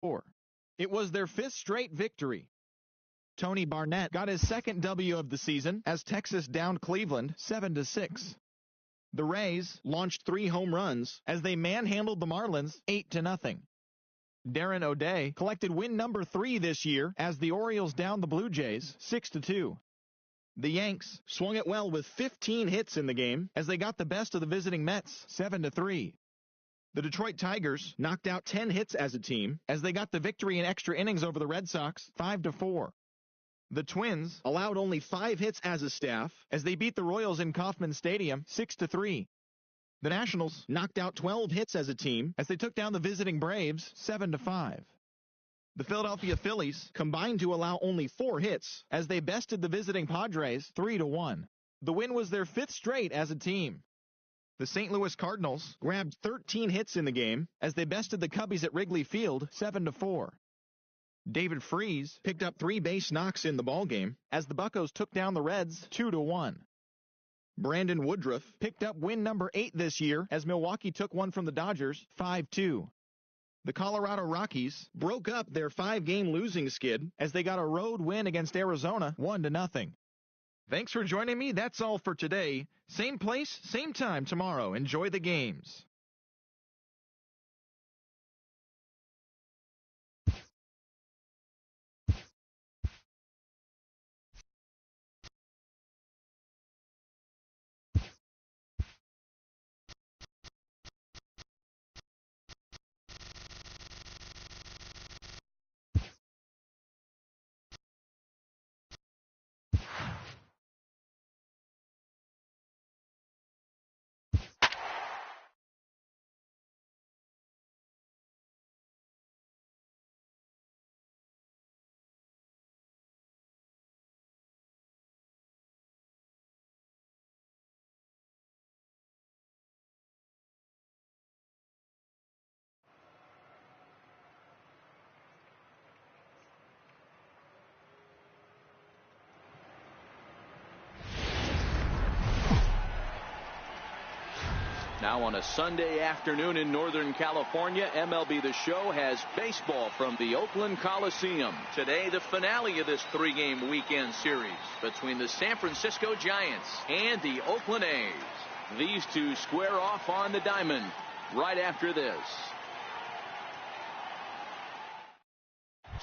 4. It was their 5th straight victory. Tony Barnett got his second W of the season as Texas downed Cleveland 7-6. The Rays launched 3 home runs as they manhandled the Marlins 8-0. Darren O'Day collected win number 3 this year as the Orioles downed the Blue Jays 6-2. The Yanks swung it well with 15 hits in the game as they got the best of the visiting Mets 7-3. The Detroit Tigers knocked out 10 hits as a team as they got the victory in extra innings over the Red Sox 5-4. The Twins allowed only 5 hits as a staff as they beat the Royals in Kauffman Stadium 6-3. The Nationals knocked out 12 hits as a team as they took down the visiting Braves 7-5. The Philadelphia Phillies combined to allow only 4 hits as they bested the visiting Padres 3-1. The win was their 5th straight as a team. The St. Louis Cardinals grabbed 13 hits in the game as they bested the Cubbies at Wrigley Field 7-4. David Freese picked up 3 base knocks in the ballgame as the Buccos took down the Reds 2-1. Brandon Woodruff picked up win number 8 this year as Milwaukee took one from the Dodgers 5-2. The Colorado Rockies broke up their 5-game losing skid as they got a road win against Arizona 1-0. Thanks for joining me. That's all for today. Same place, same time tomorrow. Enjoy the games. Now on a Sunday afternoon in Northern California, MLB The Show has baseball from the Oakland Coliseum. Today, the finale of this 3-game weekend series between the San Francisco Giants and the Oakland A's. These two square off on the diamond right after this.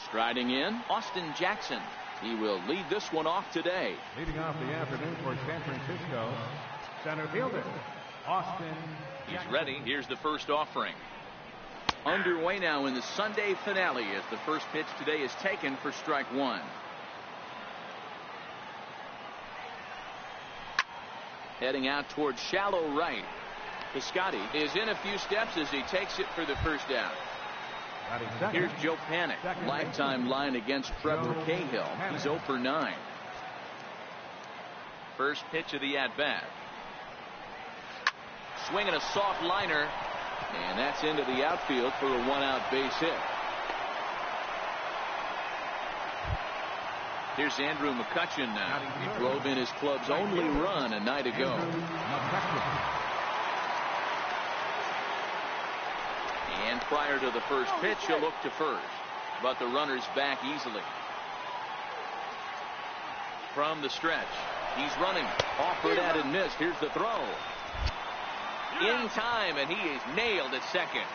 Striding in, Austin Jackson. He will lead this one off today. Leading off the afternoon for San Francisco, center fielder Austin Jackson. He's ready. Here's the first offering. Underway now in the Sunday finale as the first pitch today is taken for strike 1. Heading out towards shallow right. Piscotty is in a few steps as he takes it for the first out. Here's Joe Panik. Lifetime line against Trevor Cahill. He's 0 for 9. First pitch of the at-bat. Swinging a soft liner, and that's into the outfield for a 1-out base hit. Here's Andrew McCutchen now. He drove in his club's only run a night ago. And prior to the first pitch, he'll look to first, but the runner's back easily. From the stretch, he's running. Offered at and missed. Here's the throw. In time, and he is nailed at second.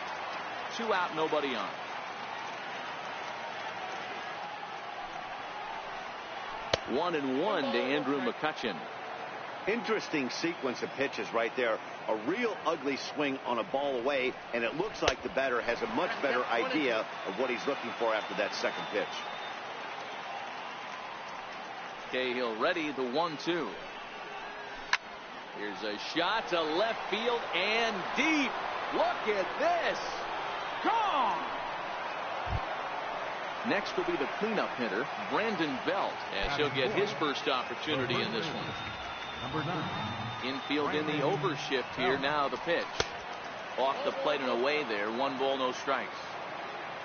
2 out, nobody on. One and one to Andrew McCutchen. Interesting sequence of pitches right there. A real ugly swing on a ball away, and it looks like the batter has a much better idea of what he's looking for after that second pitch. Cahill ready, the 1-2. Here's a shot to left field and deep. Look at this. Gone. Next will be the cleanup hitter, Brandon Belt, as he'll get his first opportunity in this one. Number 9. Infield in the overshift here. Now the pitch. Off the plate and away there. 1 ball, no strikes.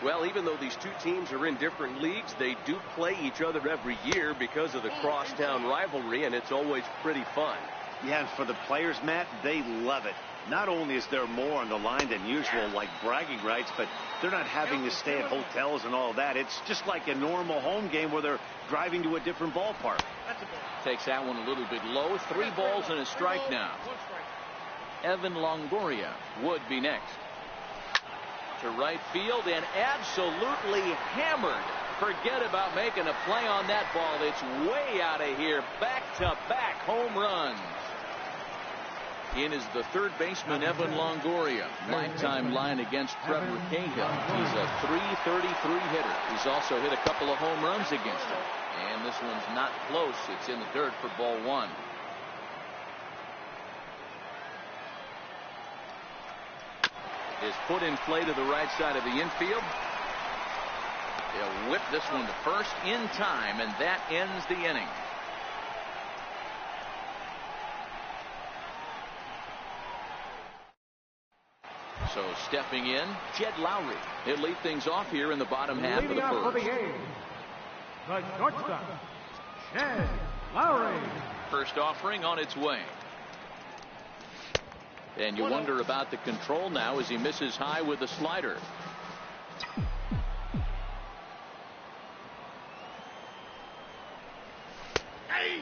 Well, even though these two teams are in different leagues, they do play each other every year because of the crosstown rivalry, and it's always pretty fun. Yeah, and for the players, Matt, they love it. Not only is there more on the line than usual, like bragging rights, but they're not having to stay at hotels and all that. It's just like a normal home game where they're driving to a different ballpark. Takes that one a little bit low. 3 balls and a strike now. Evan Longoria would be next. To right field and absolutely hammered. Forget about making a play on that ball. It's way out of here. Back-to-back home runs. In is the third baseman, Evan Longoria. Lifetime line against Trevor Cahill. He's a .333 hitter. He's also hit a couple of home runs against him. And this one's not close. It's in the dirt for ball 1. Is put in play to the right side of the infield. They'll whip this one to first in time, and that ends the inning. So stepping in, Jed Lowry. He'll lead things off here in the bottom half of the first. For the game, the shortstop, Jed Lowry. First offering on its way. And you wonder about the control now as he misses high with the slider.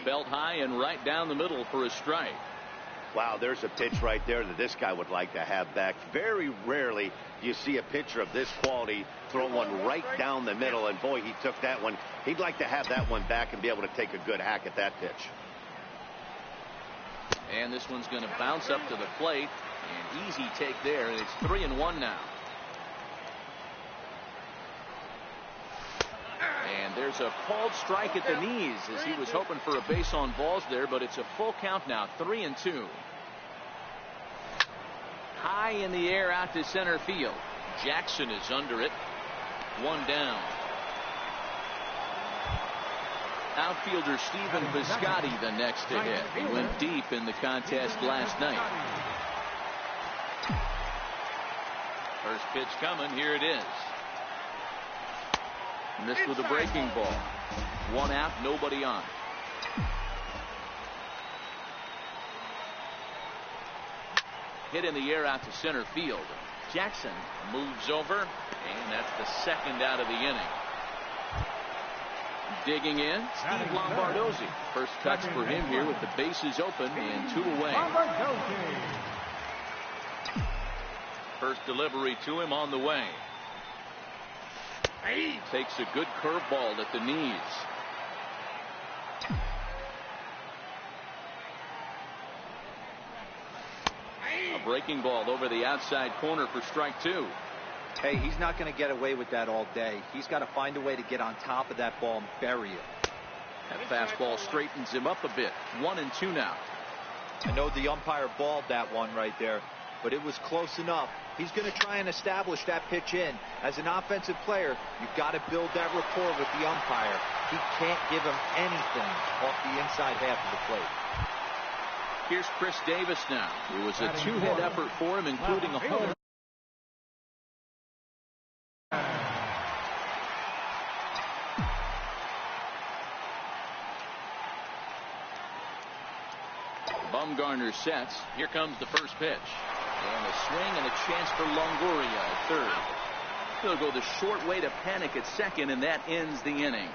Belt high and right down the middle for a strike. Wow, there's a pitch right there that this guy would like to have back. Very rarely do you see a pitcher of this quality throw one right down the middle, and boy, he took that one. He'd like to have that one back and be able to take a good hack at that pitch. And this one's going to bounce up to the plate. An easy take there, and it's 3-1 now. And there's a called strike at the knees as he was hoping for a base on balls there, but it's a full count now, 3-2. High in the air out to center field. Jackson is under it. 1 down. Outfielder Stephen Piscotty the next to hit. He went deep in the contest last night. First pitch coming. Here it is. Missed with a breaking ball. 1 out, nobody on. Hit in the air out to center field. Jackson moves over, and that's the second out of the inning. Digging in, Steve Lombardozzi. First touch for him here with the bases open and 2 away. First delivery to him on the way. Takes a good curveball at the knees. A breaking ball over the outside corner for strike 2. Hey, he's not going to get away with that all day. He's got to find a way to get on top of that ball and bury it. That fastball straightens him up a bit. 1-2 now. I know the umpire balled that one right there, but it was close enough. He's going to try and establish that pitch in. As an offensive player, you've got to build that rapport with the umpire. He can't give him anything off the inside half of the plate. Here's Chris Davis now. It was a 2-hit effort for him, including a home. Bumgarner sets. Here comes the first pitch. And a swing and a chance for Longoria at third. He'll go the short way to panic at second, and that ends the inning.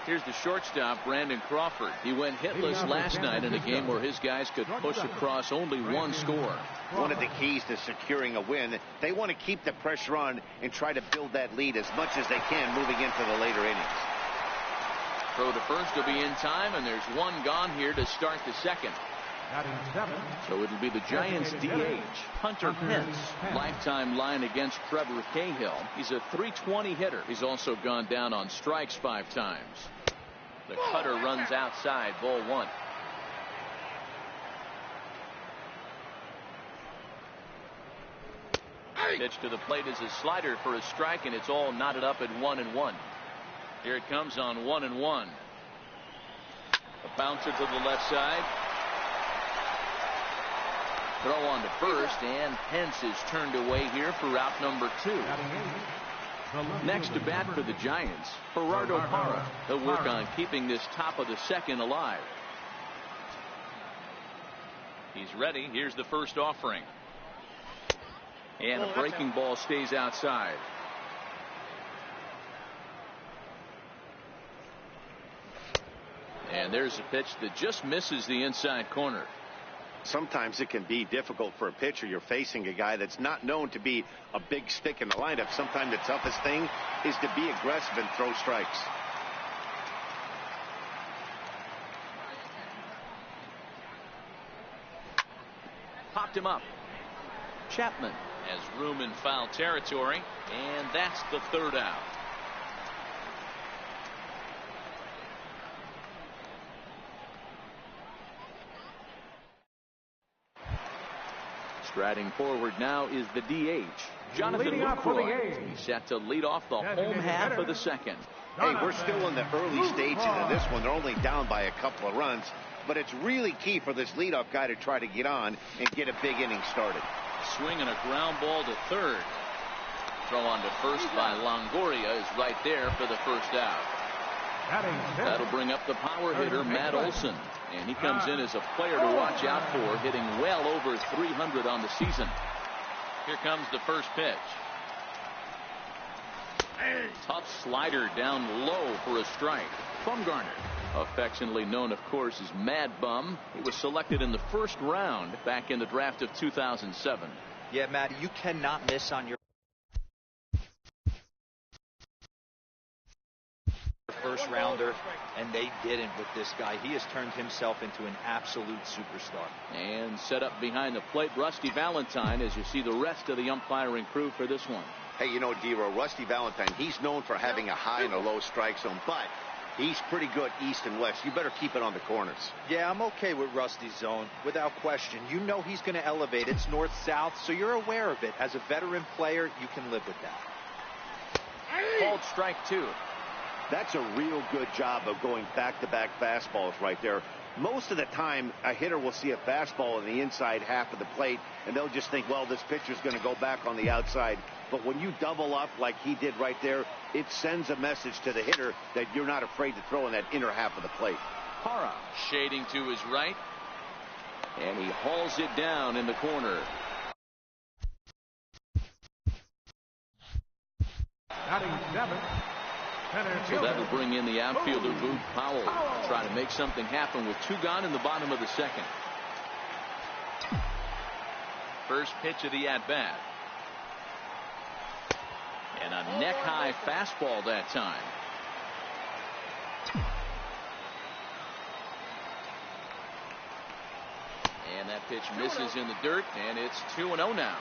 Here's the shortstop, Brandon Crawford. He went hitless last night in a game where his guys could push across only 1 score. One of the keys to securing a win, they want to keep the pressure on and try to build that lead as much as they can moving into the later innings. Throw to first will be in time, and there's 1 gone here to start the second. So it'll be the Giants DH, Hunter Pence. Lifetime line against Trevor Cahill. He's a .320 hitter. He's also gone down on strikes 5 times. The cutter runs outside, ball 1. Pitch to the plate is a slider for a strike, and it's all knotted up at 1-1. Here it comes on 1-1. A bouncer to the left side. Throw on to first, and Pence is turned away here for route number 2. Next to bat for the Giants, Gerardo Parra. He'll work on keeping this top of the second alive. He's ready. Here's the first offering. And a breaking ball stays outside. And there's a pitch that just misses the inside corner. Sometimes it can be difficult for a pitcher. You're facing a guy that's not known to be a big stick in the lineup. Sometimes the toughest thing is to be aggressive and throw strikes. Popped him up. Chapman has room in foul territory, and that's the third out. Striding forward now is the DH, Jonathan Lucroy. He's set to lead off the home half of the second. Hey, we're still in the early stages of this one. They're only down by a couple of runs, but it's really key for this leadoff guy to try to get on and get a big inning started. Swing and a ground ball to third. Throw on to first by Longoria is right there for the first out. That'll bring up the power hitter, Matt Olson. And he comes in as a player to watch out for, hitting well over 300 on the season. Here comes the first pitch. Tough slider down low for a strike. Bumgarner, affectionately known, of course, as Mad Bum. He was selected in the first round back in the draft of 2007. Yeah, Matt, you cannot miss on your first rounder, and they didn't with this guy. He has turned himself into an absolute superstar. And set up behind the plate, Rusty Valentine, as you see the rest of the umpiring crew for this one. Hey, you know, D-Row, Rusty Valentine, he's known for having a high and a low strike zone, but he's pretty good east and west. You better keep it on the corners. Yeah, I'm okay with Rusty's zone, without question. You know he's going to elevate. It's north-south, so you're aware of it. As a veteran player, you can live with that. Called strike two. That's a real good job of going back-to-back fastballs right there. Most of the time, a hitter will see a fastball in the inside half of the plate, and they'll just think, well, this pitcher's going to go back on the outside. But when you double up like he did right there, it sends a message to the hitter that you're not afraid to throw in that inner half of the plate. Parra shading to his right, and he hauls it down in the corner. Batting seventh. So that'll bring in the outfielder, Boog Powell, try to make something happen with two gone in the bottom of the second. First pitch of the at-bat. And a neck-high fastball that time. And that pitch misses in the dirt, and it's 2-0 now.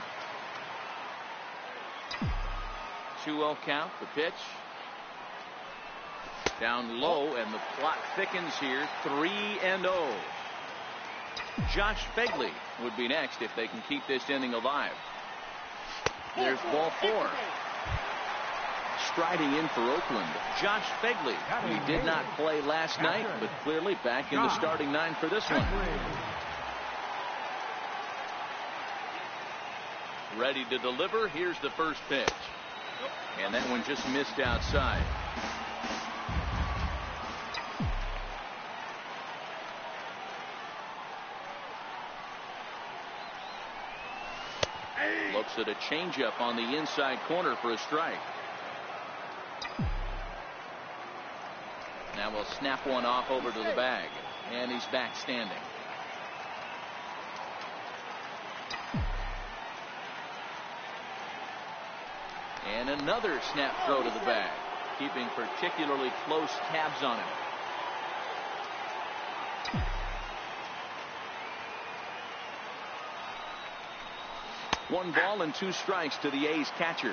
2-0 count, the pitch. Down low, and the plot thickens here. 3-0. Josh Begley would be next if they can keep this inning alive. There's ball four. Striding in for Oakland, Josh Begley. He did not play last night, but clearly back in the starting nine for this one. Ready to deliver. Here's the first pitch. And that one just missed outside. Looks at a changeup on the inside corner for a strike. Now we'll snap one off over to the bag, and he's back standing. And another snap throw to the bag, keeping particularly close tabs on him. One ball and two strikes to the A's catcher.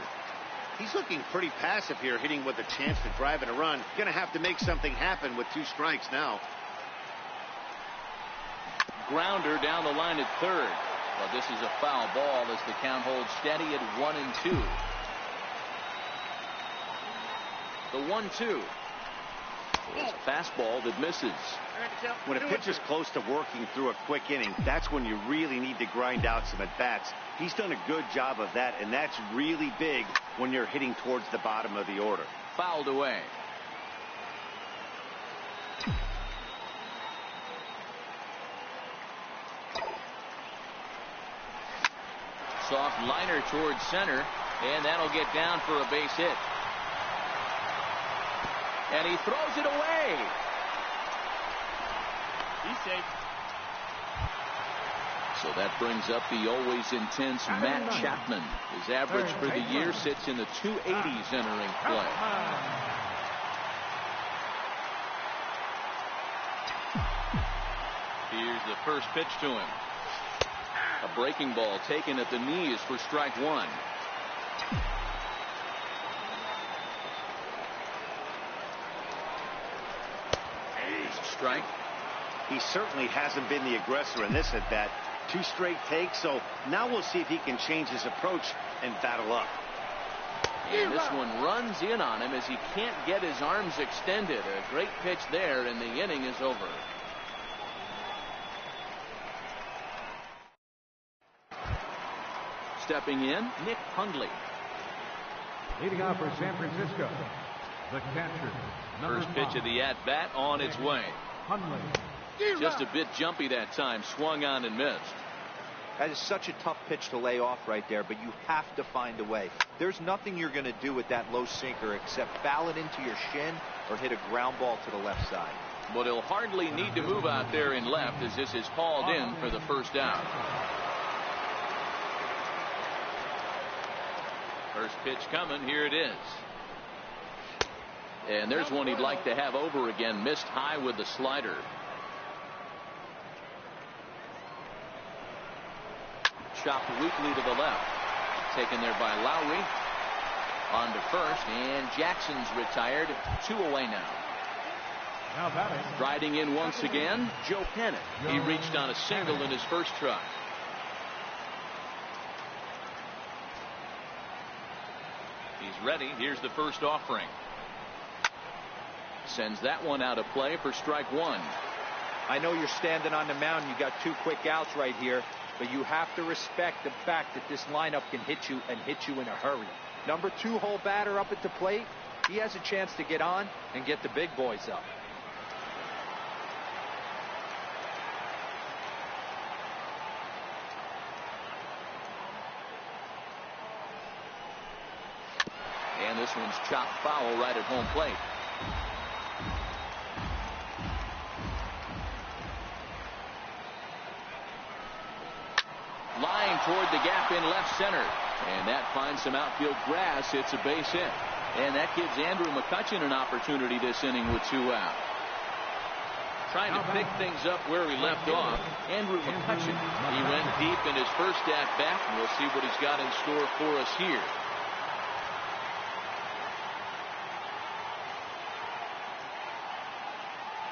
He's looking pretty passive here, hitting with a chance to drive in a run. Going to have to make something happen with two strikes now. Grounder down the line at third. Well, this is a foul ball as the count holds steady at 1-2. The 1-2. It's a fastball that misses. When a pitcher's close to working through a quick inning, that's when you really need to grind out some at-bats. He's done a good job of that, and that's really big when you're hitting towards the bottom of the order. Fouled away. Soft liner towards center, and that'll get down for a base hit. And he throws it away. He's safe. So that brings up the always intense Matt Chapman. His average for the year sits in the 280s entering play. Here's the first pitch to him. A breaking ball taken at the knees for strike one. Strike. He certainly hasn't been the aggressor in this at bat. 2 straight takes, so now we'll see if he can change his approach and battle up. And this one runs in on him as he can't get his arms extended. A great pitch there, and the inning is over. Stepping in, Nick Hundley. Leading off for San Francisco, the catcher. First pitch of the at-bat on its way. Hundley. Just a bit jumpy that time. Swung on and missed. That is such a tough pitch to lay off right there, but you have to find a way. There's nothing you're going to do with that low sinker except foul it into your shin or hit a ground ball to the left side. But he'll hardly need to move out there in left as this is hauled in for the first out. First pitch coming. Here it is. And there's one he'd like to have over again. Missed high with the slider. Chopped weakly to the left. Taken there by Lowry. On to first, and Jackson's retired. 2 away now. Riding in once again, Joe Panic. He reached on a single in his first try. He's ready. Here's the first offering. Sends that one out of play for strike one. I know you're standing on the mound. You got 2 quick outs right here, but you have to respect the fact that this lineup can hit you and hit you in a hurry. Number 2 hole batter up at the plate. He has a chance to get on and get the big boys up. And this one's chopped foul right at home plate. Line toward the gap in left center. And that finds some outfield grass. It's a base hit. And that gives Andrew McCutchen an opportunity this inning with 2 out. Trying to pick things up where he left off. Andrew McCutchen. He went deep in his first at bat, and we'll see what he's got in store for us here.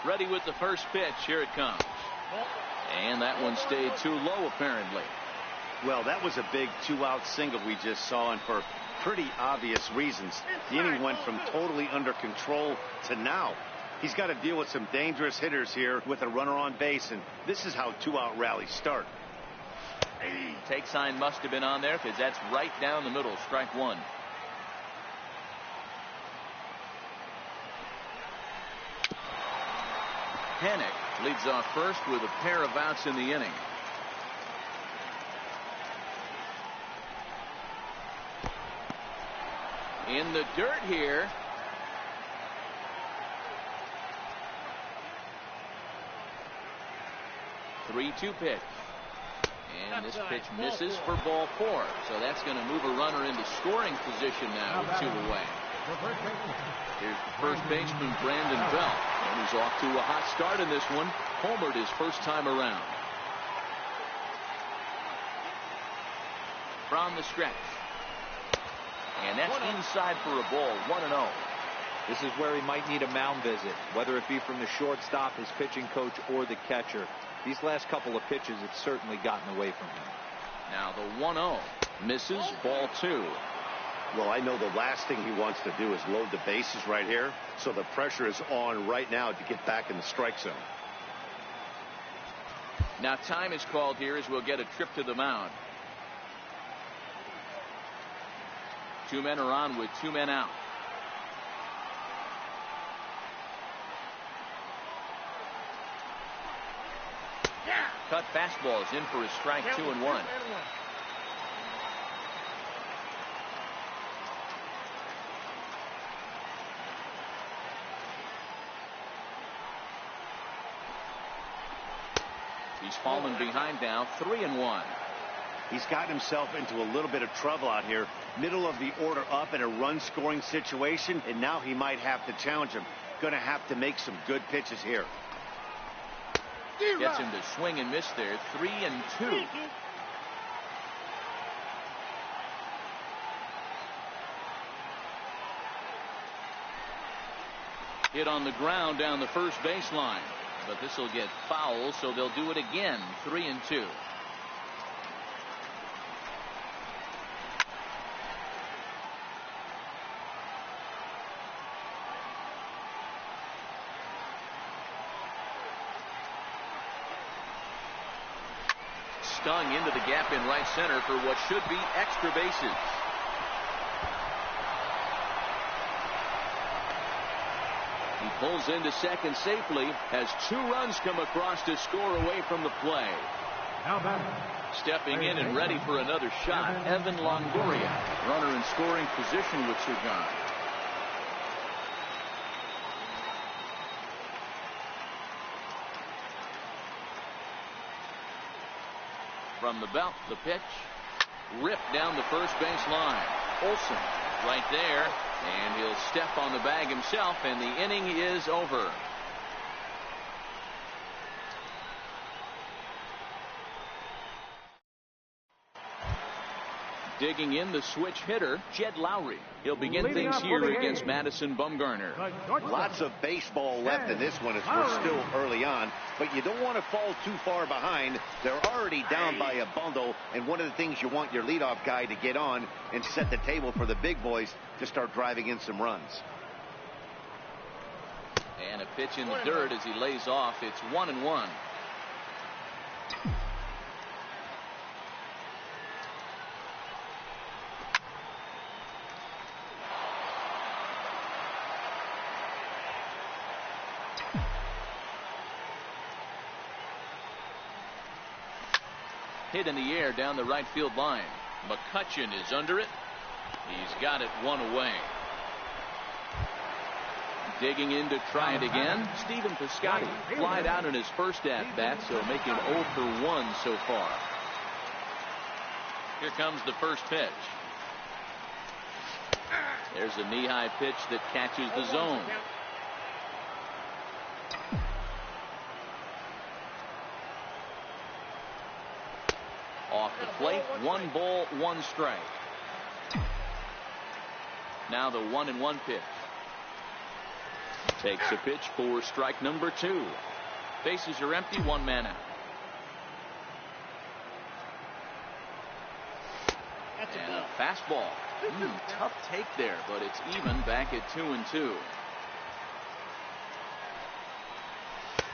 Ready with the first pitch. Here it comes. And that one stayed too low, apparently. Well, that was a big 2-out single we just saw, and for pretty obvious reasons. The inning went from totally under control to now. He's got to deal with some dangerous hitters here with a runner on base, and this is how 2-out rallies start. Take sign must have been on there because that's right down the middle. Strike one. Panic leads off first with a pair of outs in the inning. In the dirt here. The 3-2 pitch. And this pitch misses for ball 4. So that's going to move a runner into scoring position now with 2 away. Here's the first baseman, Brandon Belt. And he's off to a hot start in this one. Homered his first time around. From the stretch. And that's inside for a ball. 1-0. This is where he might need a mound visit, whether it be from the shortstop, his pitching coach, or the catcher. These last couple of pitches have certainly gotten away from him. Now the 1-0 misses. Ball 2. Well, I know the last thing he wants to do is load the bases right here, so the pressure is on right now to get back in the strike zone. Now time is called here as we'll get a trip to the mound. 2 men are on with 2 men out. Cut fastballs in for a strike, 2-1. He's fallen behind now, 3-1. He's gotten himself into a little bit of trouble out here. Middle of the order up in a run-scoring situation, and now he might have to challenge him. Going to have to make some good pitches here. Gets him to swing and miss there, 3-2. Hit on the ground down the first baseline. But this will get foul, so they'll do it again. 3-2. Stung into the gap in right center for what should be extra bases. He pulls into second safely, has 2 runs come across to score away from the play. Stepping in and ready for another shot, Evan Longoria. Runner in scoring position with Sir John. From the belt, the pitch. Ripped down the first base line. Olsen right there. And he'll step on the bag himself, and the inning is over. Digging in the switch hitter, Jed Lowry. He'll begin things here against Madison Bumgarner. Lots of baseball left in this one as we're still early on, but you don't want to fall too far behind. They're already down by a bundle, and one of the things you want your leadoff guy to get on and set the table for the big boys to start driving in some runs. And a pitch in the dirt as he lays off. It's 1-1. Hit in the air down the right field line. McCutchen is under it. He's got it 1 away. Digging in to try it again. Stephen Piscotty flied out in his first at-bat, so making 0 for 1 so far. Here comes the first pitch. There's a knee-high pitch that catches the zone. Off the plate, 1 ball, 1 strike. Now the 1-1 pitch. Takes a pitch for strike number 2. Bases are empty, 1 man out. And a fastball. Tough take there, but it's even back at 2-2.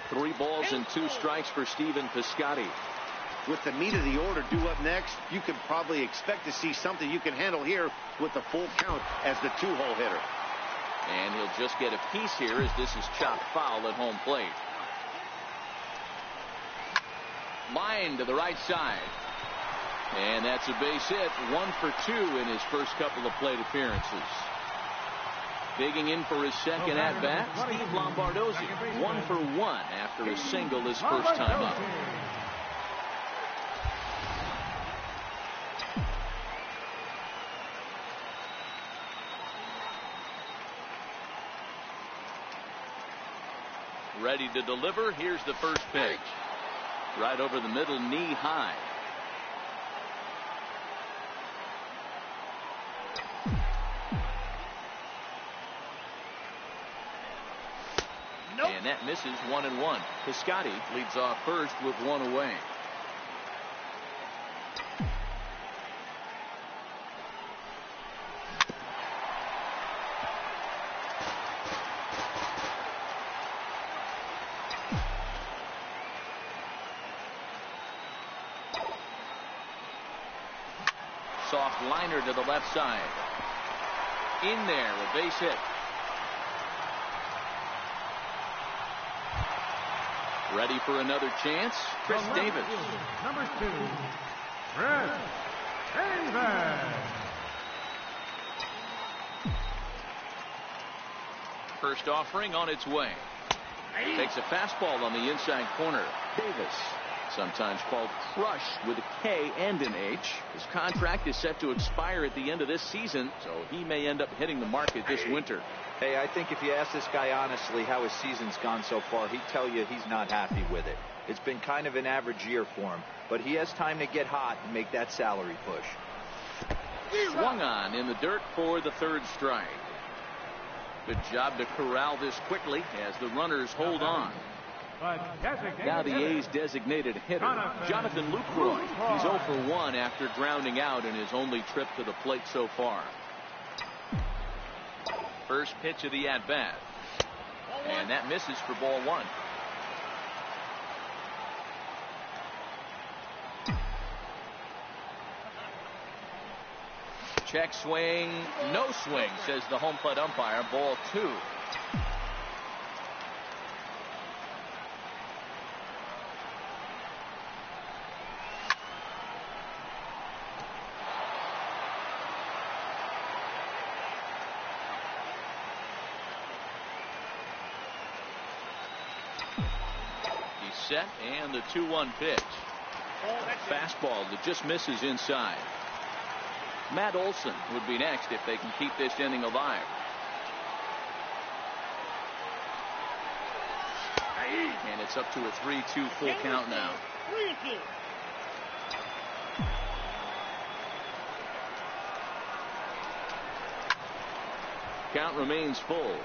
3 balls and 2 strikes for Stephen Piscotty. With the meat of the order due up next, you can probably expect to see something you can handle here with the full count as the 2-hole hitter. And he'll just get a piece here as this is chopped foul at home plate. Line to the right side. And that's a base hit. 1 for 2 in his first couple of plate appearances. Digging in for his second at-bat, Steve Lombardozzi. 1 for 1 after a single his first time up. Ready to deliver. Here's the first pitch. Right over the middle, knee high. And that misses. 1-1. Piscotty leads off first with 1 away. soft liner to the left side. In there, a base hit. Ready for another chance, Chris Davis. Number 2, Chris Davis. First offering on its way. Takes a fastball on the inside corner. Davis, sometimes called Crush with a K and an H. His contract is set to expire at the end of this season, so he may end up hitting the market this winter. Hey, I think if you ask this guy honestly how his season's gone so far, he'd tell you he's not happy with it. It's been kind of an average year for him, but he has time to get hot and make that salary push. Swung on in the dirt for the third strike. Good job to corral this quickly as the runners hold on. Now the A's designated hitter, Jonathan Lucroy. He's 0 for 1 after grounding out in his only trip to the plate so far. First pitch of the at-bat. And that misses for ball 1. Check swing, no swing, says the home plate umpire. Ball 2. He's set, and the 2-1 pitch. A fastball that just misses inside. Matt Olson would be next if they can keep this inning alive. And it's up to a 3-2 full count now. Count remains full.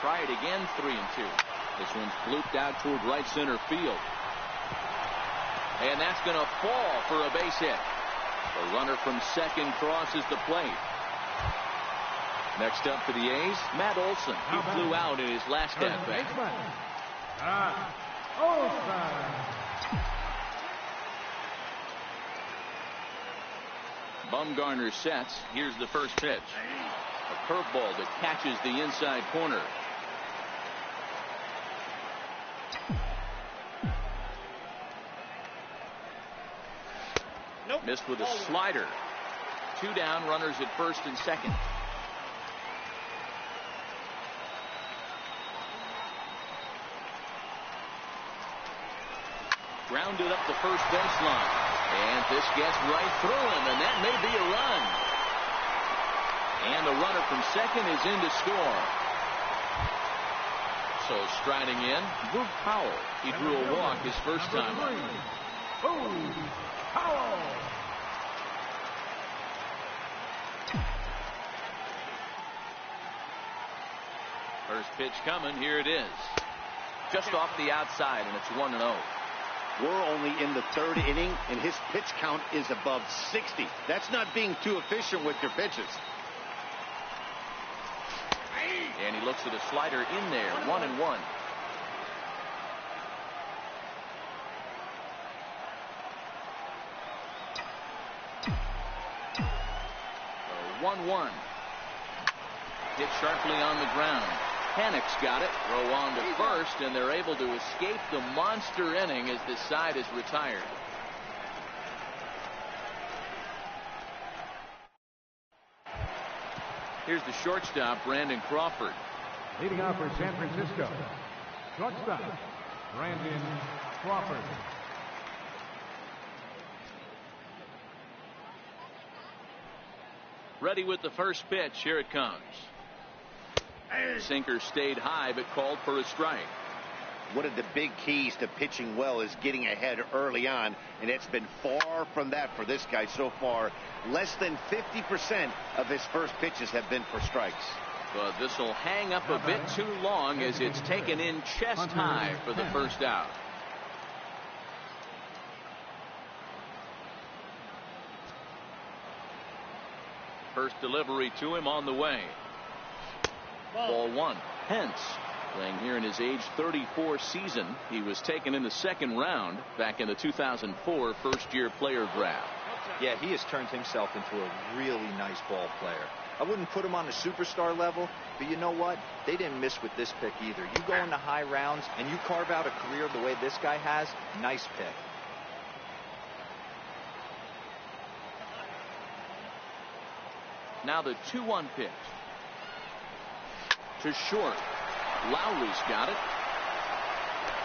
Try it again, 3-2. This one's blooped out toward right center field. And that's going to fall for a base hit. The runner from second crosses the plate. Next up for the A's, Matt Olson. He flew out in his last at-bat. Bumgarner sets. Here's the first pitch. A curveball that catches the inside corner. Missed with a slider. 2 down, runners at first and second. Grounded up the first baseline. And this gets right through him, and that may be a run. And the runner from second is in to score. So striding in, Luke Powell. He drew a walk his first time up. Powell. First pitch coming. Here it is. Just off the outside, and it's 1-0. We're only in the 3rd inning, and his pitch count is above 60. That's not being too efficient with your pitches. And he looks at a slider in there. 1-1. 1-1. Hit sharply on the ground. Panic's got it. Throw on to first, and they're able to escape the monster inning as this side is retired. Here's the shortstop, Brandon Crawford. Leading off for San Francisco, shortstop, Brandon Crawford. Ready with the first pitch. Here it comes. Sinker stayed high, but called for a strike. One of the big keys to pitching well is getting ahead early on, and it's been far from that for this guy so far. Less than 50% of his first pitches have been for strikes. But this will hang up a bit too long as it's taken in chest high for the first out. First delivery to him on the way. Ball 1. Hence. Playing here in his age 34 season. He was taken in the second round back in the 2004 first-year player draft. Yeah, he has turned himself into a really nice ball player. I wouldn't put him on the superstar level, but you know what? They didn't miss with this pick either. You go into high rounds and you carve out a career the way this guy has, nice pick. Now the 2-1 pitch. To short. Lowry's got it.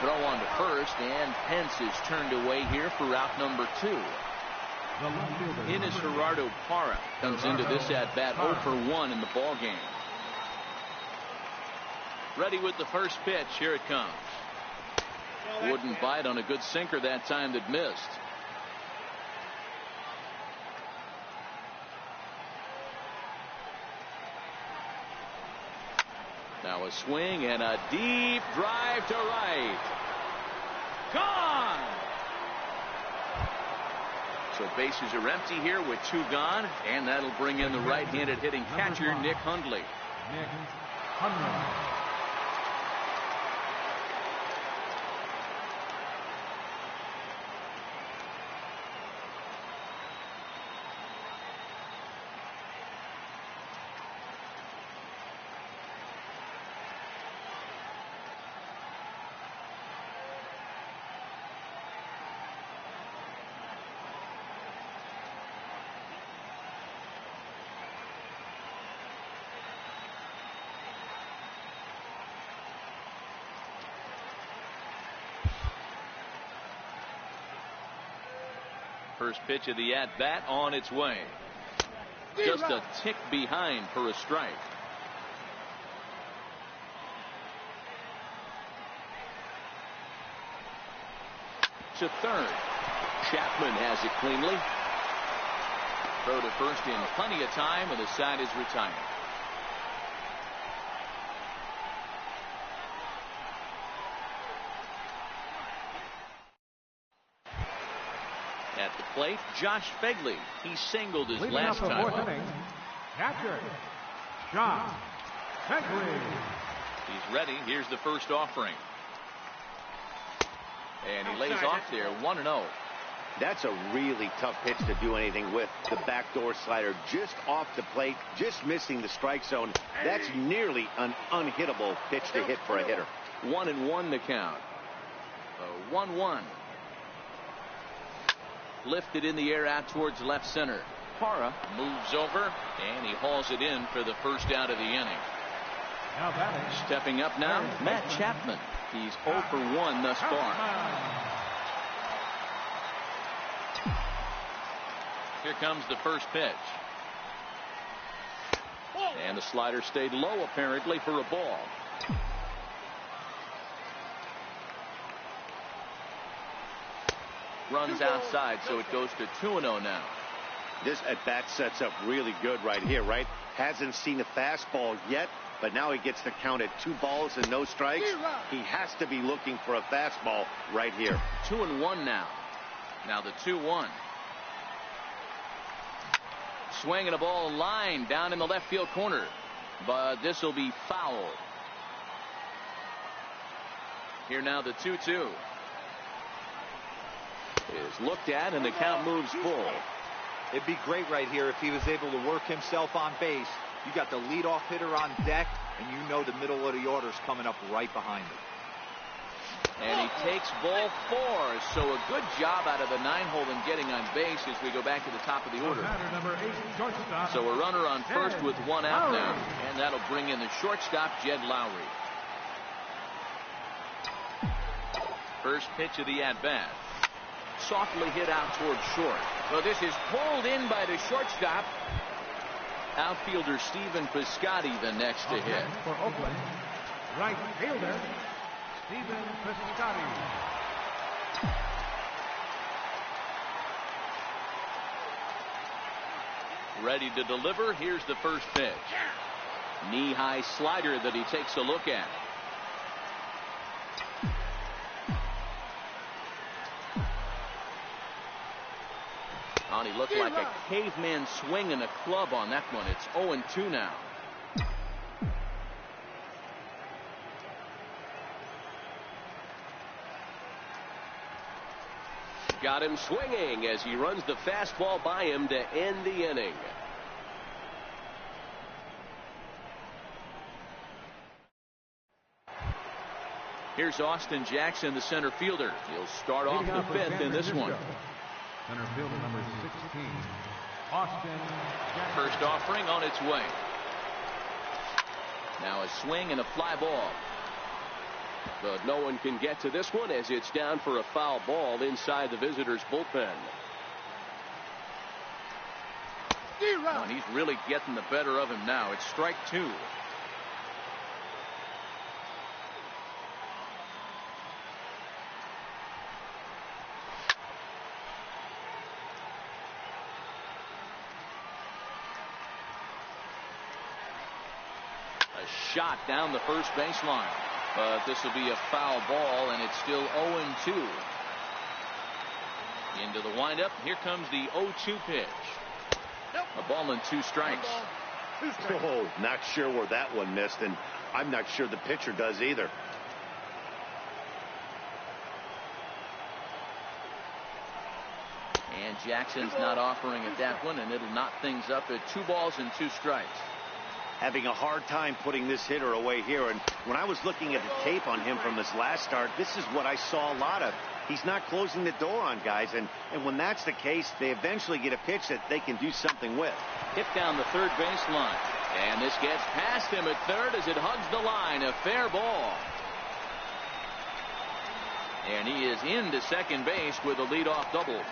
Throw on to first, and Pence is turned away here for out number 2. In is Gerardo Parra. Comes into this at-bat 0 for 1 in the ball game. Ready with the first pitch. Here it comes. Wouldn't bite on a good sinker that time that missed. Now a swing and a deep drive to right. Gone! So bases are empty here with 2 gone, and that'll bring in the right-handed hitting catcher, Nick Hundley. First pitch of the at-bat on its way. Just a tick behind for a strike. To third. Chapman has it cleanly. Throw to first in plenty of time, and the side is retired. At the plate, Josh Fegley. He singled his last time up. Catcher, Josh Fegley. He's ready. Here's the first offering. And he lays off there, 1-0. That's a really tough pitch to do anything with. The backdoor slider just off the plate, just missing the strike zone. That's nearly an unhittable pitch to hit for a hitter. 1-1 the count. 1-1. Lifted in the air out towards left center. Parra moves over, and he hauls it in for the first out of the inning. Stepping up now, Matt Chapman. He's 0 for 1 thus far. Here comes the first pitch. And the slider stayed low apparently for a ball. Runs outside, so it goes to 2-0 now. This at-bat sets up really good right here, right? Hasn't seen a fastball yet, but now he gets the count at 2 balls and no strikes. He has to be looking for a fastball right here. 2-1 now. Now the 2-1. Swinging a ball line down in the left field corner, but this will be foul. Here now the 2-2 is looked at, and the count moves full. It'd be great right here if he was able to work himself on base. You got the leadoff hitter on deck, and you know the middle of the order's coming up right behind him. And he takes ball 4, so a good job out of the 9-hole in getting on base as we go back to the top of the order. So a runner on first with 1 out now, and that'll bring in the shortstop, Jed Lowry. First pitch of the at-bat. Softly hit out towards short. Well, this is pulled in by the shortstop. Outfielder Stephen Piscotty the next to hit. For Oakland, right fielder Stephen Piscotty. Ready to deliver. Here's the first pitch. Knee-high slider that he takes a look at. Oh, he looked like a caveman swinging a club on that one. It's 0-2 now. Got him swinging as he runs the fastball by him to end the inning. Here's Austin Jackson, the center fielder. He'll start off the fifth in this one. Center fielder number 16, Austin Jackson. First offering on its way. Now a swing and a fly ball. But no one can get to this one as it's down for a foul ball inside the visitors' bullpen. Oh, and he's really getting the better of him now. It's strike two. A shot down the first baseline. But this will be a foul ball, and it's still 0-2. Into the windup. Here comes the 0-2 pitch. A ball and 2 strikes. Oh, not sure where that one missed, and I'm not sure the pitcher does either. And Jackson's not offering at that one, and it'll knot things up at 2 balls and 2 strikes. Having a hard time putting this hitter away here, and when I was looking at the tape on him from his last start, this is what I saw a lot of. He's not closing the door on guys, and when that's the case, they eventually get a pitch that they can do something with. Hit down the third baseline, and this gets past him at third as it hugs the line. A fair ball. And he is into second base with a leadoff double.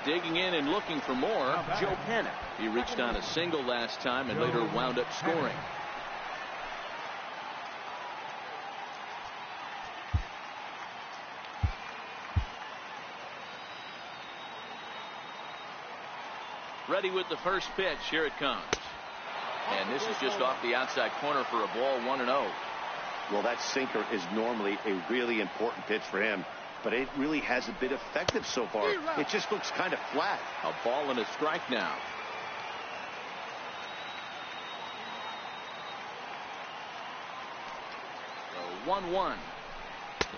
Digging in and looking for more, Joe Panik. He reached on a single last time and later wound up scoring. Ready with the first pitch. Here it comes. And this is just off the outside corner for a ball, 1-0. Well, that sinker is normally a really important pitch for him, but it really hasn't been effective so far. It just looks kind of flat. A ball and a strike now. So 1-1.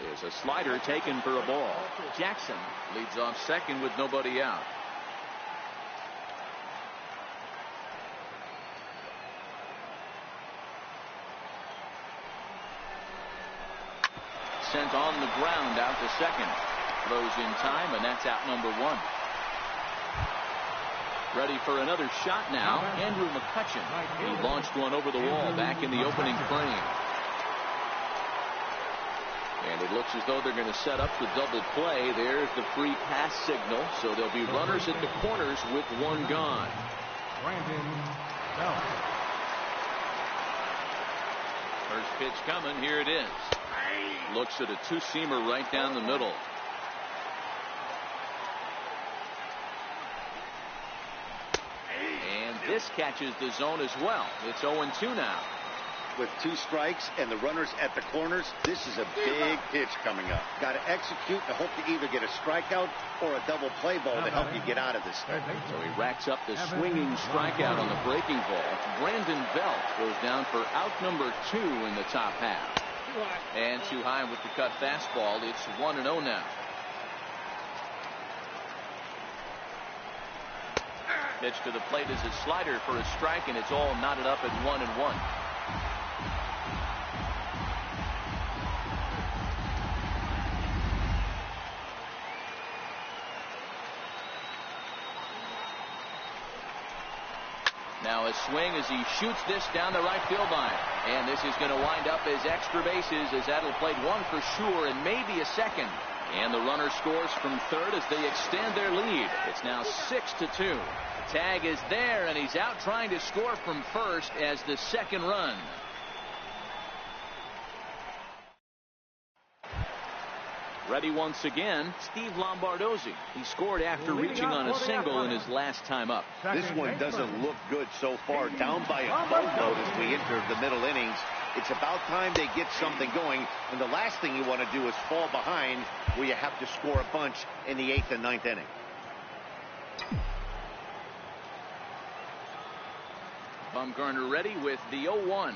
There's a slider taken for a ball. Jackson leads off second with nobody out. Sent on the ground out to second. Throws in time, and that's out number 1. Ready for another shot now. Andrew McCutchen. He launched one over the wall back in the opening frame. And it looks as though they're going to set up the double play. There's the free pass signal. So there'll be runners at the corners with 1 gone. First pitch coming. Here it is. Looks at a 2-seamer right down the middle. And this catches the zone as well. It's 0-2 now. With 2 strikes and the runners at the corners, this is a big pitch coming up. Got to execute to hope to either get a strikeout or a double play ball to help you get out of this thing. So he racks up the swinging strikeout on the breaking ball. Brandon Belt goes down for out number 2 in the top half. And too high with the cut fastball. It's 1-0 now. Pitch to the plate is a slider for a strike, and it's all knotted up at 1-1. Now a swing as he shoots this down the right field line. And this is going to wind up as extra bases as that'll play 1 for sure and maybe a second. And the runner scores from third as they extend their lead. It's now 6-2. Tag is there, and he's out trying to score from first as the second run. Ready once again, Steve Lombardozzi. He scored after reaching on a single in his last time up. This one doesn't look good so far. Down by a boatload as we enter the middle innings. It's about time they get something going, and the last thing you want to do is fall behind where you have to score a bunch in the 8th and 9th inning. Bumgarner ready with the 0-1.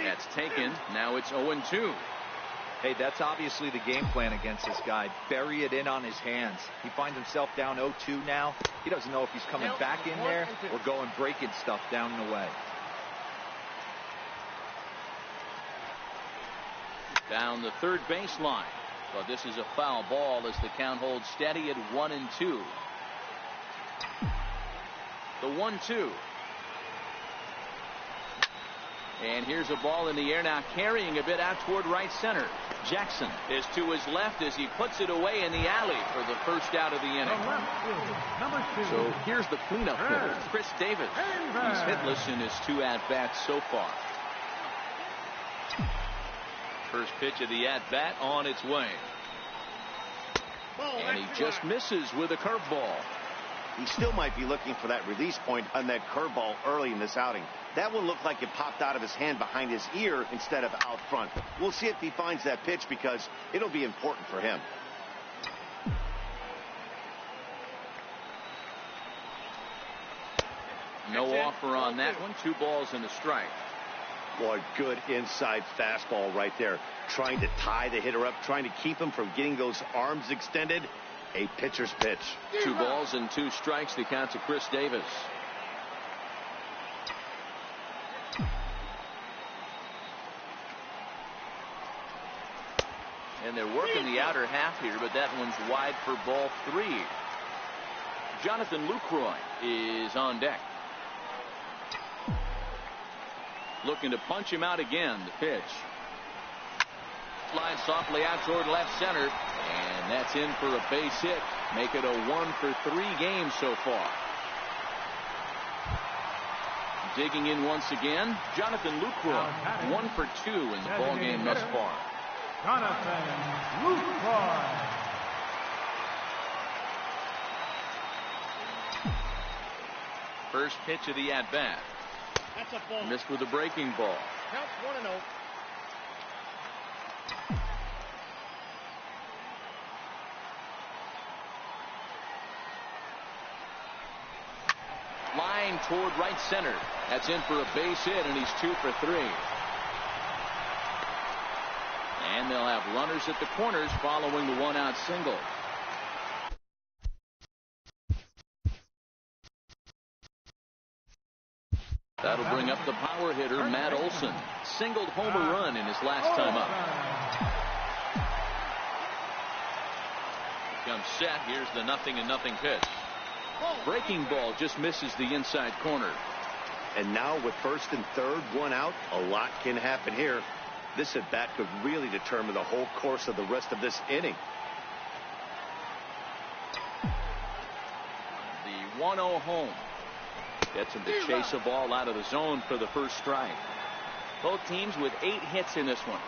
That's taken. Now it's 0-2. Hey, that's obviously the game plan against this guy. Bury it in on his hands. He finds himself down 0-2 now. He doesn't know if he's coming back in there or going breaking stuff down and away. Down the third baseline. But this is a foul ball as the count holds steady at 1-2. The 1-2. And here's a ball in the air now, carrying a bit out toward right center. Jackson is to his left as he puts it away in the alley for the first out of the inning. So here's the cleanup hitter, Chris Davis. He's hitless in his 2 at-bats so far. First pitch of the at-bat on its way. And he just misses with a curveball. He still might be looking for that release point on that curveball early in this outing. That one looked like it popped out of his hand behind his ear instead of out front. We'll see if he finds that pitch because it'll be important for him. No offer on that one. 2 balls and a strike. Boy, good inside fastball right there. Trying to tie the hitter up, trying to keep him from getting those arms extended. A pitcher's pitch. 2 balls and 2 strikes. The count to Chris Davis. And they're working the outer half here, but that one's wide for ball 3. Jonathan Lucroy is on deck. Looking to punch him out again. The pitch. Slides softly out toward left center, and that's in for a base hit. Make it a 1-for-3 game so far. Digging in once again, Jonathan Lucroy, 1-for-2 in the ballgame thus far. Jonathan Lucroy. First pitch of the at-bat. That's a ball. Missed with a breaking ball. Counts 1-0. Line toward right center. That's in for a base hit, and he's 2-for-3. And they'll have runners at the corners following the 1-out single. That'll bring up the power hitter, Matt Olson. Singled homer run in his last time up. Comes set. Here's the 0-0 pitch. Breaking ball just misses the inside corner. And now with first and third, 1 out, a lot can happen here. This at bat could really determine the whole course of the rest of this inning. The 1-0 home. Gets him to chase a ball out of the zone for the first strike. Both teams with 8 hits in this one.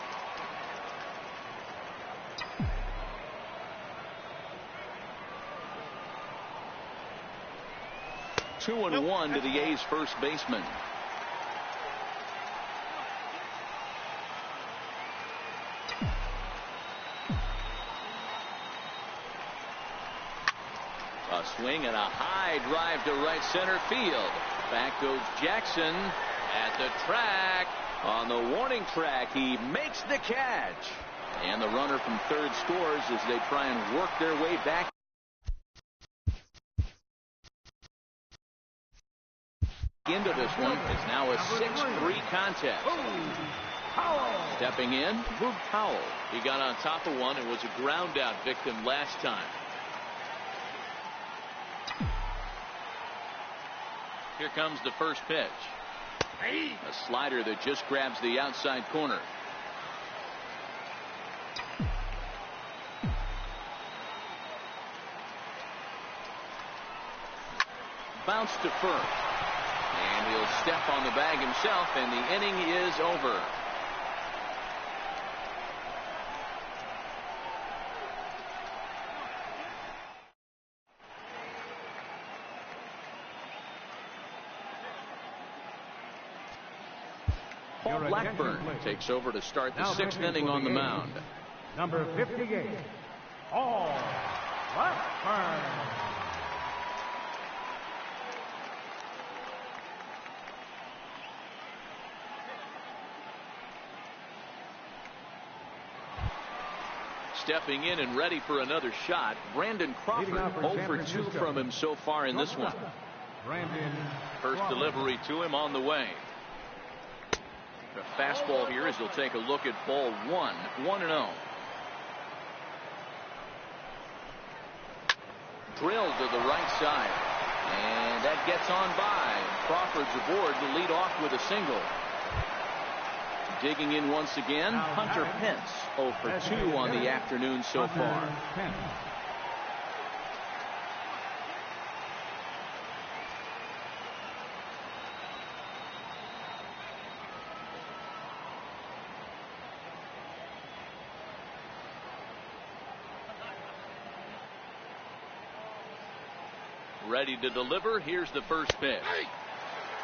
Two and 1 to the A's first baseman. A swing and a high drive to right center field. Back goes Jackson at the track. On the warning track, he makes the catch. And the runner from third scores as they try and work their way back into this one. It's now a 6-3 contest. Stepping in, Boog Powell. He got on top of one and was a ground out victim last time. Here comes the first pitch. A slider that just grabs the outside corner. Bounce to first. And he'll step on the bag himself, and the inning is over. Paul Blackburn takes over to start the 6th inning on the mound. Number 58, Paul Blackburn. stepping in and ready for another shot. Brandon Crawford, 0 for 2 from him so far in this one. First delivery to him on the way. The fastball here as he'll take a look at ball 1, 1-0. Drilled to the right side. And that gets on by. Crawford's aboard to lead off with a single. Digging in once again, Hunter Pence, 0 for 2 on the afternoon so far. Ready to deliver. Here's the first pitch.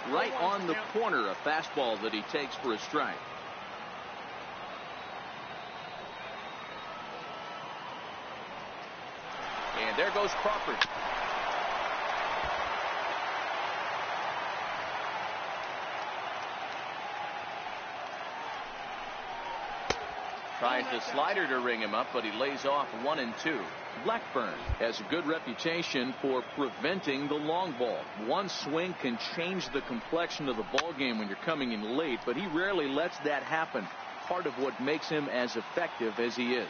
Right on the corner, a fastball that he takes for a strike. And there goes Crawford. Tries the slider to ring him up, but he lays off 1 and 2. Blackburn has a good reputation for preventing the long ball. One swing can change the complexion of the ball game when you're coming in late, but he rarely lets that happen. Part of what makes him as effective as he is.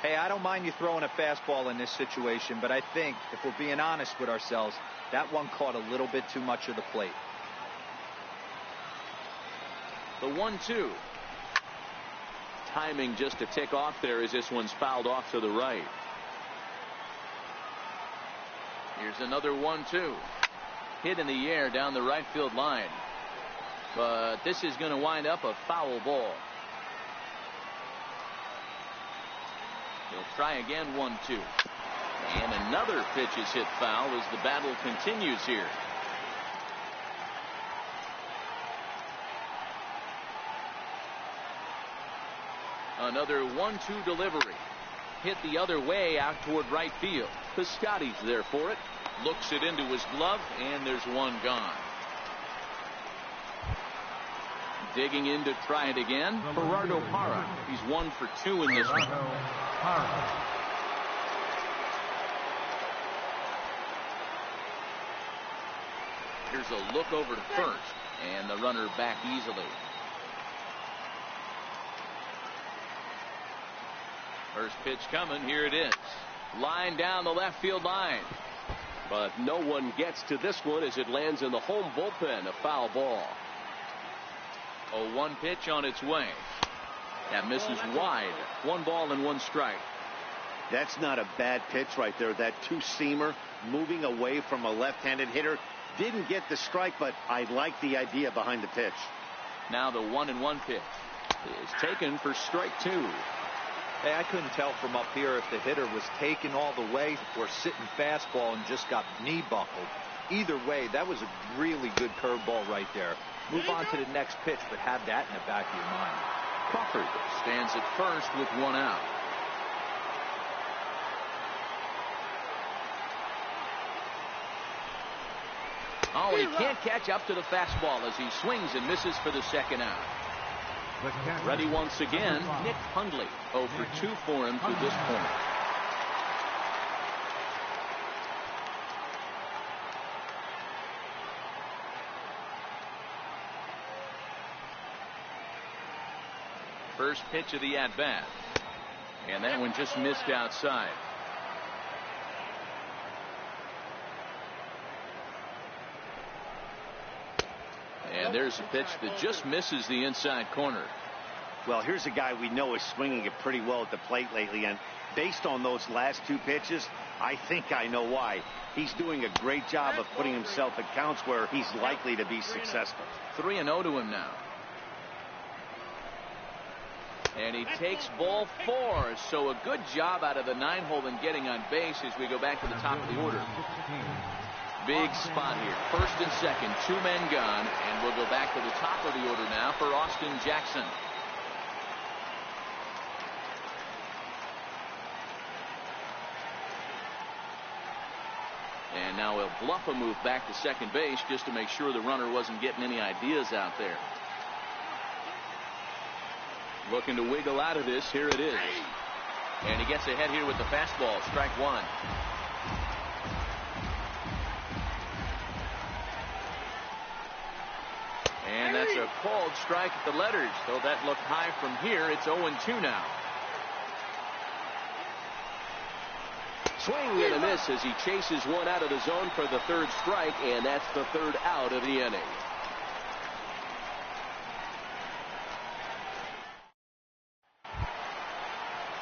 Hey, I don't mind you throwing a fastball in this situation, but I think if we're being honest with ourselves, that one caught a little bit too much of the plate. The 1-2. Timing just to tick off there as this one's fouled off to the right. Here's another 1-2. Hit in the air down the right field line. But this is going to wind up a foul ball. He'll try again, 1-2. And another pitch is hit foul as the battle continues here. Another 1-2 delivery. Hit the other way out toward right field. Piscotty's there for it. Looks it into his glove, and there's one gone. Digging in to try it again, Gerardo Parra. He's 1 for 2 in this one. Here's a look over to first, and the runner back easily. First pitch coming. Here it is. Line down the left field line. But no one gets to this one as it lands in the home bullpen. A foul ball. A 1 pitch on its way. That misses wide. 1 ball and 1 strike. That's not a bad pitch right there. That 2-seamer moving away from a left-handed hitter. Didn't get the strike, but I like the idea behind the pitch. Now the 1-1 pitch is taken for strike 2. Hey, I couldn't tell from up here if the hitter was taken all the way or sitting fastball and just got knee buckled. Either way, that was a really good curveball right there. Move on to the next pitch, but have that in the back of your mind. Crawford stands at first with 1 out. Oh, he can't catch up to the fastball as he swings and misses for the second out. Ready once again, Nick Hundley. 0 for 2 for him to this point. First pitch of the at-bat. And that one just missed outside. And there's a pitch that just misses the inside corner. Well, here's a guy we know is swinging it pretty well at the plate lately, and based on those last 2 pitches, I think I know why. He's doing a great job of putting himself at counts where he's likely to be successful. 3-0 to him now. And he takes ball 4. So a good job out of the 9-hole in getting on base as we go back to the top of the order. Big spot here. First and second, 2 men gone, and we'll go back to the top of the order now for Austin Jackson. And now he'll bluff a move back to second base just to make sure the runner wasn't getting any ideas out there. Looking to wiggle out of this. Here it is. And he gets ahead here with the fastball. Strike one. And that's a called strike at the letters. So that looked high from here. It's 0-2 now. Swing and a miss as he chases one out of the zone for the third strike, and that's the third out of the inning.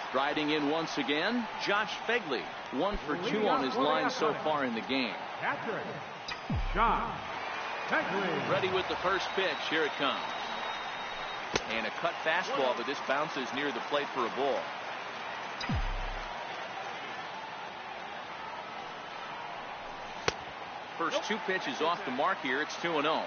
Striding in once again, Josh Phegley. 1 for 2 on his line so far in the game. Catcher, Josh Phegley. Ready with the first pitch. Here it comes. And a cut fastball, but this bounces near the plate for a ball. First 2 pitches off the mark here. It's 2-0.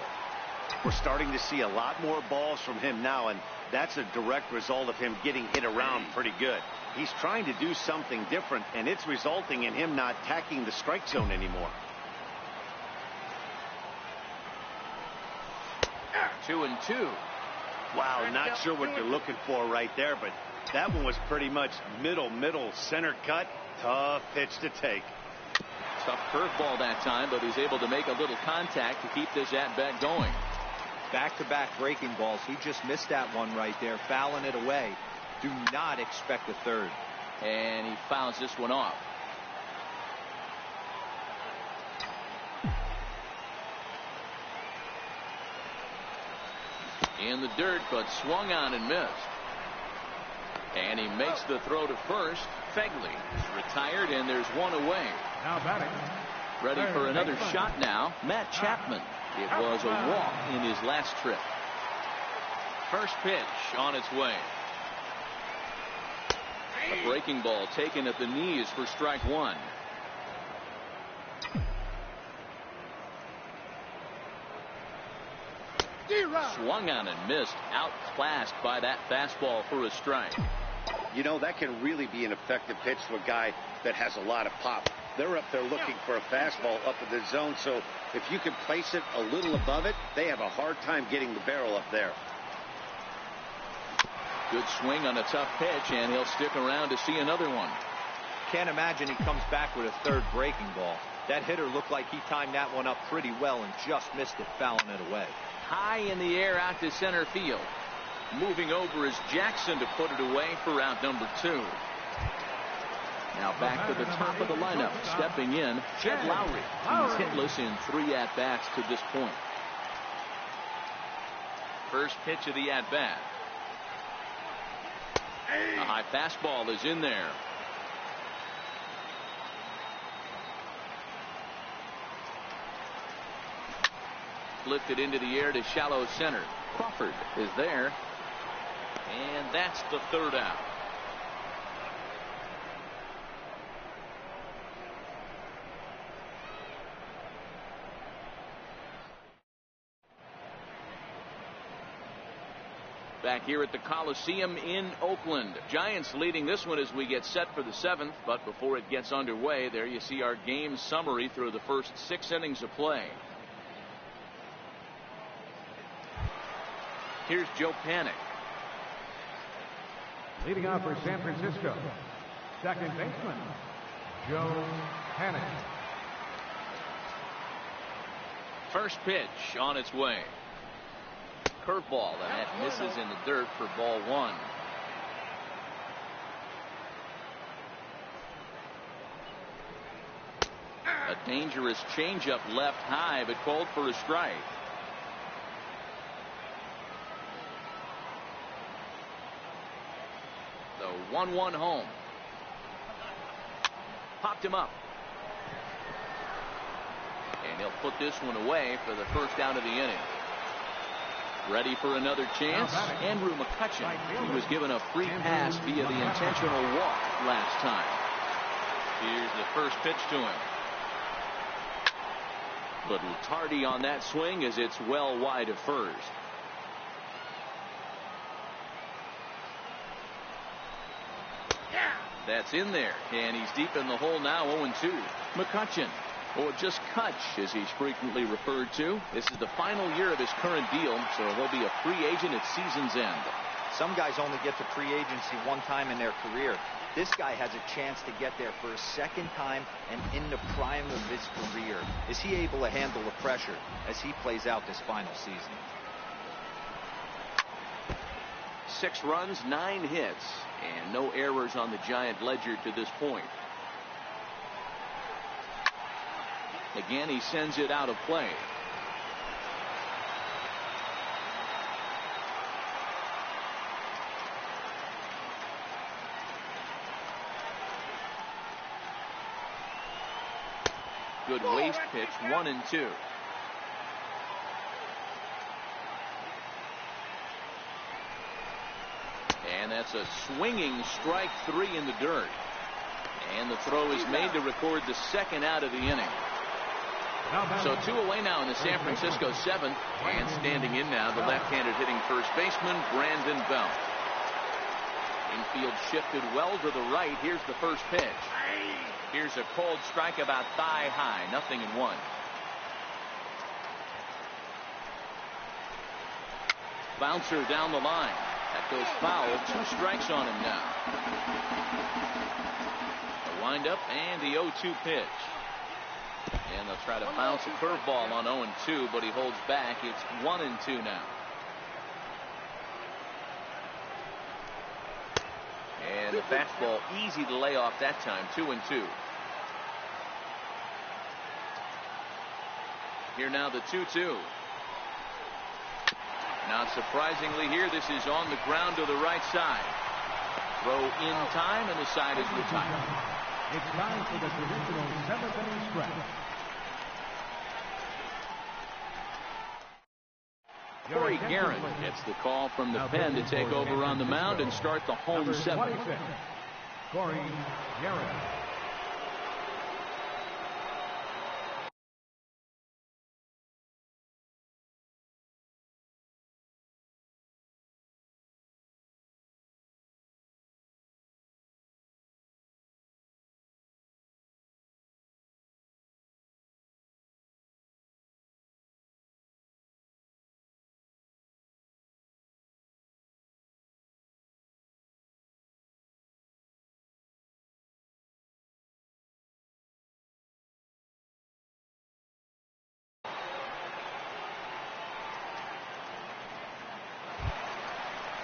We're starting to see a lot more balls from him now, and that's a direct result of him getting hit around pretty good. He's trying to do something different, and it's resulting in him not attacking the strike zone anymore. 2-2. Wow, not sure what you're looking for right there, but that one was pretty much middle center cut. Tough pitch to take. Tough curveball that time, but he's able to make a little contact to keep this at-bat going. Back-to-back breaking balls. He just missed that one right there, fouling it away. Do not expect a third. And he fouls this one off. In the dirt, but swung on and missed. And he makes the throw to first. Phegley retired, and there's one away. Now batting. Ready for another shot now. Matt Chapman. It was a walk in his last trip. First pitch on its way. A breaking ball taken at the knees for strike one. Swung on and missed. Outclassed by that fastball for a strike. You know, that can really be an effective pitch to a guy that has a lot of pop. They're up there looking for a fastball up in the zone, so if you can place it a little above it, they have a hard time getting the barrel up there. Good swing on a tough pitch, and he'll stick around to see another one. Can't imagine he comes back with a third breaking ball. That hitter looked like he timed that one up pretty well and just missed it, fouling it away. High in the air out to center field. Moving over is Jackson to put it away for out number 2. Now back to the top of the lineup. Stepping in, Jed Lowry. He's hitless in 3 at-bats to this point. First pitch of the at-bat. A high fastball is in there. Lifted into the air to shallow center. Crawford is there. And that's the third out. Back here at the Coliseum in Oakland. Giants leading this one as we get set for the 7th. But before it gets underway, there you see our game summary through the first 6 innings of play. Here's Joe Panik. Leading off for San Francisco, second baseman, Joe Panik. First pitch on its way. Curveball, and that misses in the dirt for ball 1. A dangerous changeup left high, but called for a strike. The 1-1 home. Popped him up. And he'll put this one away for the first out of the inning. Ready for another chance. Andrew McCutchen. He was given a free pass via the intentional walk last time. Here's the first pitch to him. Little tardy on that swing as it's well wide of first. That's in there, and he's deep in the hole now. 0-2. McCutchen, or just Kutch as he's frequently referred to. This is the final year of his current deal, so he'll be a free agent at season's end. Some guys only get to free agency one time in their career. This guy has a chance to get there for a second time and in the prime of his career. Is he able to handle the pressure as he plays out this final season? 6 runs, 9 hits, and no errors on the Giant ledger to this point. Again, he sends it out of play. Good waste pitch, 1-2. And that's a swinging strike 3 in the dirt. And the throw is made to record the second out of the inning. So 2 away now in the San Francisco 7th. And standing in now, the left-handed hitting first baseman, Brandon Belt. Infield shifted well to the right. Here's the first pitch. Here's a cold strike about thigh high, 0-1. Bouncer down the line. That goes foul. 2 strikes on him now. A windup and the 0-2 pitch. And they'll try to bounce a curveball on 0-2, but he holds back. It's 1-2 now. And the fastball easy to lay off that time. 2-2. Here now the 2-2. Not surprisingly here, this is on the ground to the right side. Throw in time, and the side is retired. It's time for the traditional 7th inning stretch. Corey Guerin gets the call from the pen to take over on the mound and start the home 7th. Corey Guerin.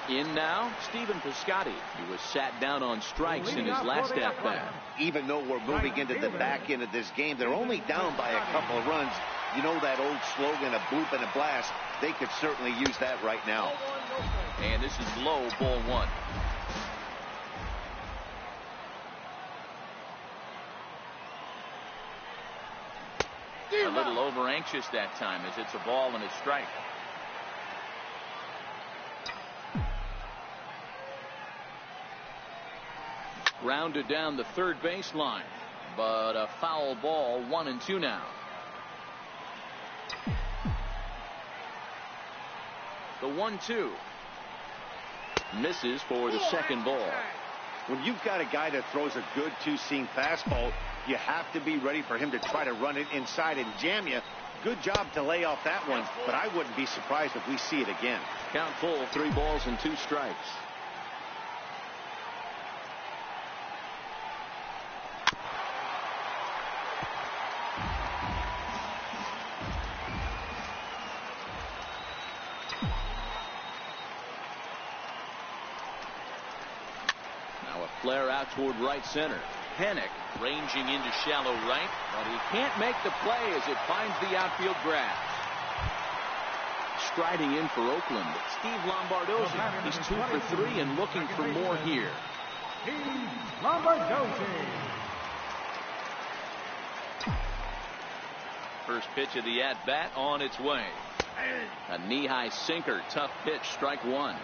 In now, Stephen Piscotty. He was sat down on strikes in his last at-bat. Even though we're moving into the back end of this game, they're only down by a couple of runs. You know that old slogan, a bloop and a blast. They could certainly use that right now. And this is low, ball 1. A little over anxious that time as it's a ball and a strike. Grounded down the third baseline, but a foul ball. 1-2 now. The 1-2 misses for the second ball. When you've got a guy that throws a good 2-seam fastball, you have to be ready for him to try to run it inside and jam you. Good job to lay off that one, but I wouldn't be surprised if we see it again. Count full, 3 balls and 2 strikes. Flare out toward right center. Hennick ranging into shallow right, but he can't make the play as it finds the outfield grass. Striding in for Oakland, Steve Lombardozzi. He's 2 for 3 and looking for more here. Steve Lombardozzi. First pitch of the at-bat on its way. A knee-high sinker, tough pitch, strike 1.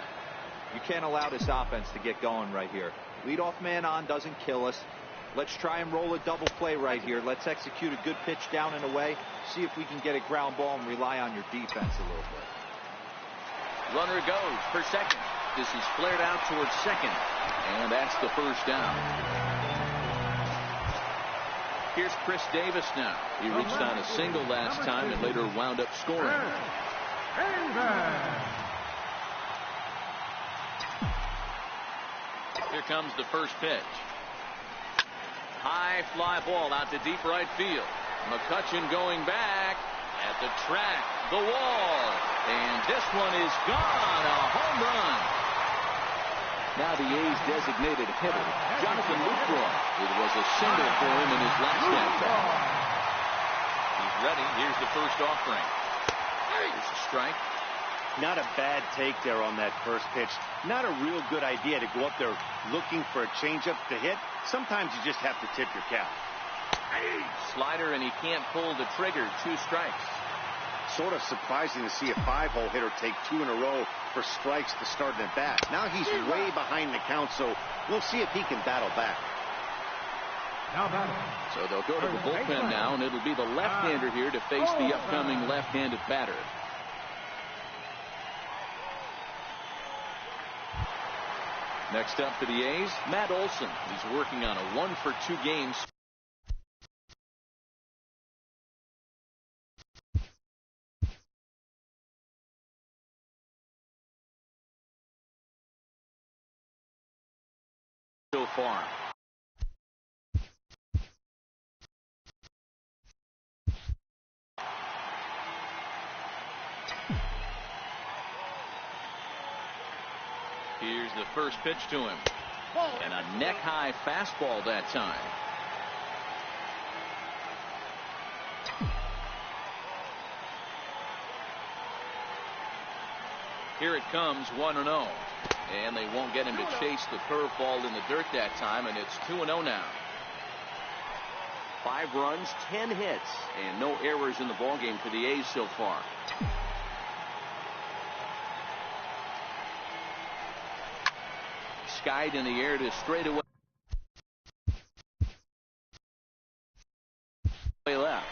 You can't allow this offense to get going right here. Leadoff man on doesn't kill us. Let's try and roll a double play right here. Let's execute a good pitch down and away. See if we can get a ground ball and rely on your defense a little bit. Runner goes for second. This is flared out towards second. And that's the first down. Here's Chris Davis now. He reached on a single last time and later wound up scoring. Here comes the first pitch. High fly ball out to deep right field. McCutchen going back at the track, the wall, and this one is gone. A home run. Now the A's designated hitter, Jonathan Lucroy. It was a single for him in his last at-bat. He's ready. Here's the first offering. Here's a strike. Not a bad take there on that first pitch. Not a real good idea to go up there looking for a changeup to hit. Sometimes you just have to tip your cap. Slider, and he can't pull the trigger. 2 strikes. Sort of surprising to see a 5-hole hitter take 2 in a row for strikes to start an at-bat. Now he's way behind the count, so we'll see if he can battle back. So they'll go to the bullpen now, and it'll be the left-hander here to face the upcoming left-handed batter. Next up for the A's, Matt Olson. He's working on a 1-for-2 game. So far. Here's the first pitch to him. And a neck-high fastball that time. Here it comes, 1-0. And they won't get him to chase the curveball in the dirt that time, and it's 2-0 now. 5 runs, 10 hits, and no errors in the ballgame for the A's so far. Skied in the air to straightaway left.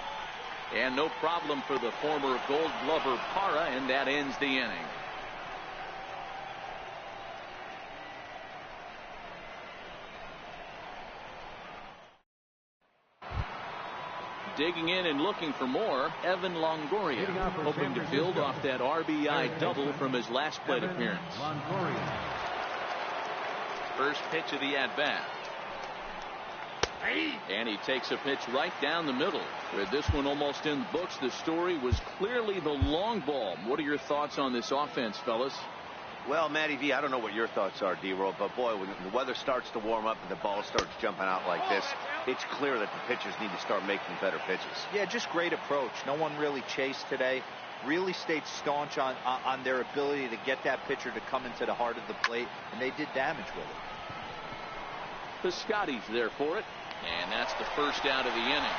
And no problem for the former Gold Glover Parra, and that ends the inning. Digging in and looking for more, Evan Longoria, hoping to build off that RBI double from his last plate appearance. First pitch of the at-bat. And he takes a pitch right down the middle. With this one almost in the books, the story was clearly the long ball. What are your thoughts on this offense, fellas? Well, Matty V, I don't know what your thoughts are, D-Roll, but boy, when the weather starts to warm up and the ball starts jumping out like this, it's clear that the pitchers need to start making better pitches. Yeah, just great approach. No one really chased today. Really stayed staunch on their ability to get that pitcher to come into the heart of the plate, and they did damage with it. Piscotty's there for it, and that's the first out of the inning.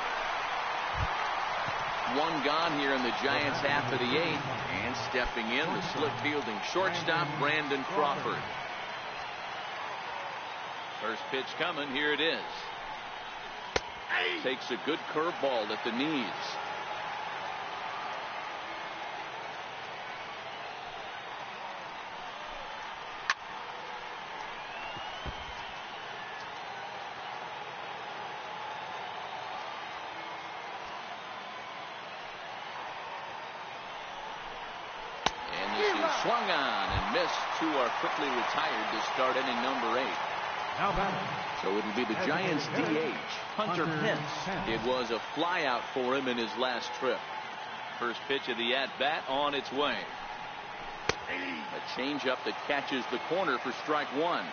1 gone here in the Giants' half of the 8th, and stepping in, the slick fielding shortstop, Brandon Crawford. First pitch coming, here it is. Takes a good curveball at the knees. Swung on and missed. 2 are quickly retired to start inning number 8. So it'll be the Giants DH, Hunter Pence. It was a flyout for him in his last trip. First pitch of the at-bat on its way. A changeup that catches the corner for strike 1.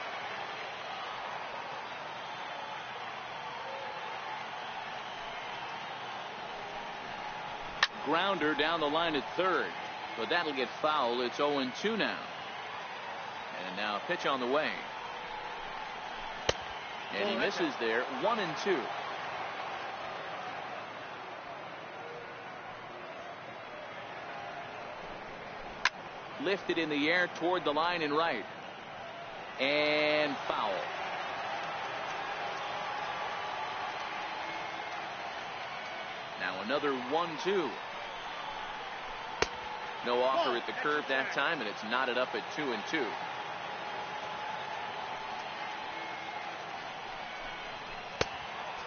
Grounder down the line at third. But that'll get foul. It's 0-2 now. And now a pitch on the way. And he misses there. 1-2. Lifted in the air toward the line and right. And foul. Now another 1-2. No offer at the curve that time, and it's knotted up at 2-2.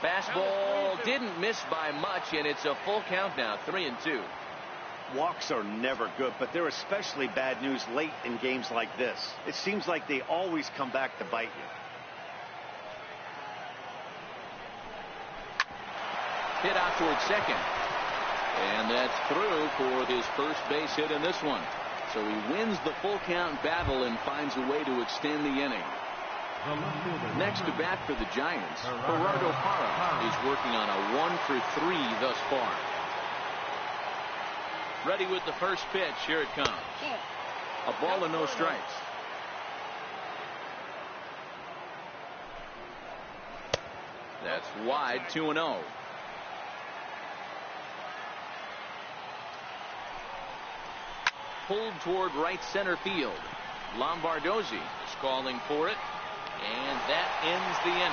Fastball didn't miss by much, and it's a full count now, 3-2. Walks are never good, but they're especially bad news late in games like this. It seems like they always come back to bite you. hit out towards second. And that's through for his first base hit in this one. So he wins the full count battle and finds a way to extend the inning. Next to bat for the Giants, Gerardo Parra is working on a 1-for-3 thus far. Ready with the first pitch. Here it comes. A ball and no strikes. That's wide, 2-0. Pulled toward right center field. Lombardozzi is calling for it, and that ends the inning.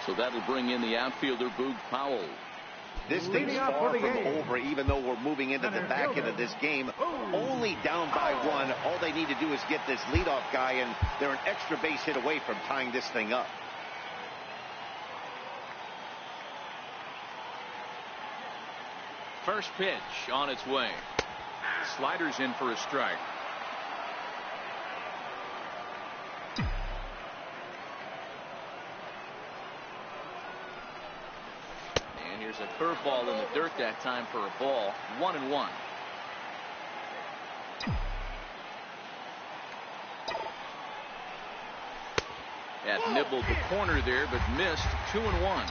So that'll bring in the outfielder, Boog Powell. This thing's far from over, even though we're moving into the back end of this game. Only down by one. All they need to do is get this leadoff guy, and they're an extra base hit away from tying this thing up. First pitch on its way. Sliders in for a strike. And here's a curveball in the dirt that time for a ball. 1-1. That nibbled the corner there, but missed. 2-1.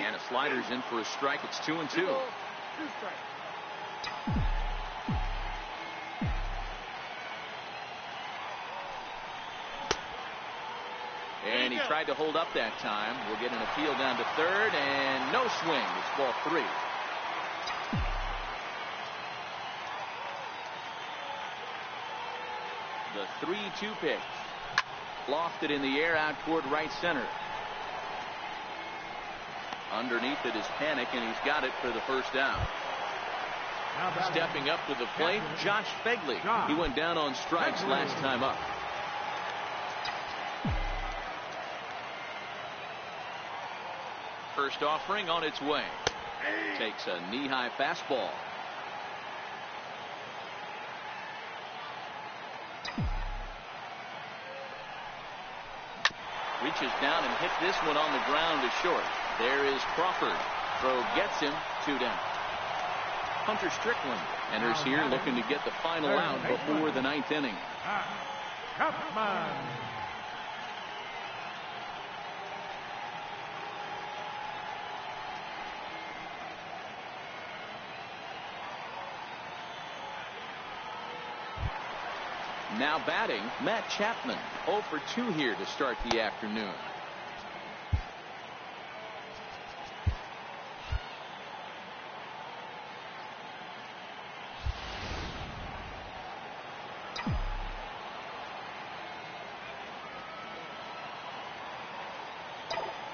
And a slider's in for a strike. It's 2-2. And he tried to hold up that time. We'll get an appeal down to third, and no swing. It's ball 3. The 3-2 pitch. Lofted in the air out toward right center. Underneath it is Panic, and he's got it for the first down. Stepping up to the plate, Josh Fegley. He went down on strikes last time up. First offering on its way. Takes a knee-high fastball. Reaches down and hits this one on the ground to short. There is Crawford. Throw gets him. 2 down. Hunter Strickland enters here looking to get the final out before the 9th inning. Now batting, Matt Chapman. 0 for 2 here to start the afternoon.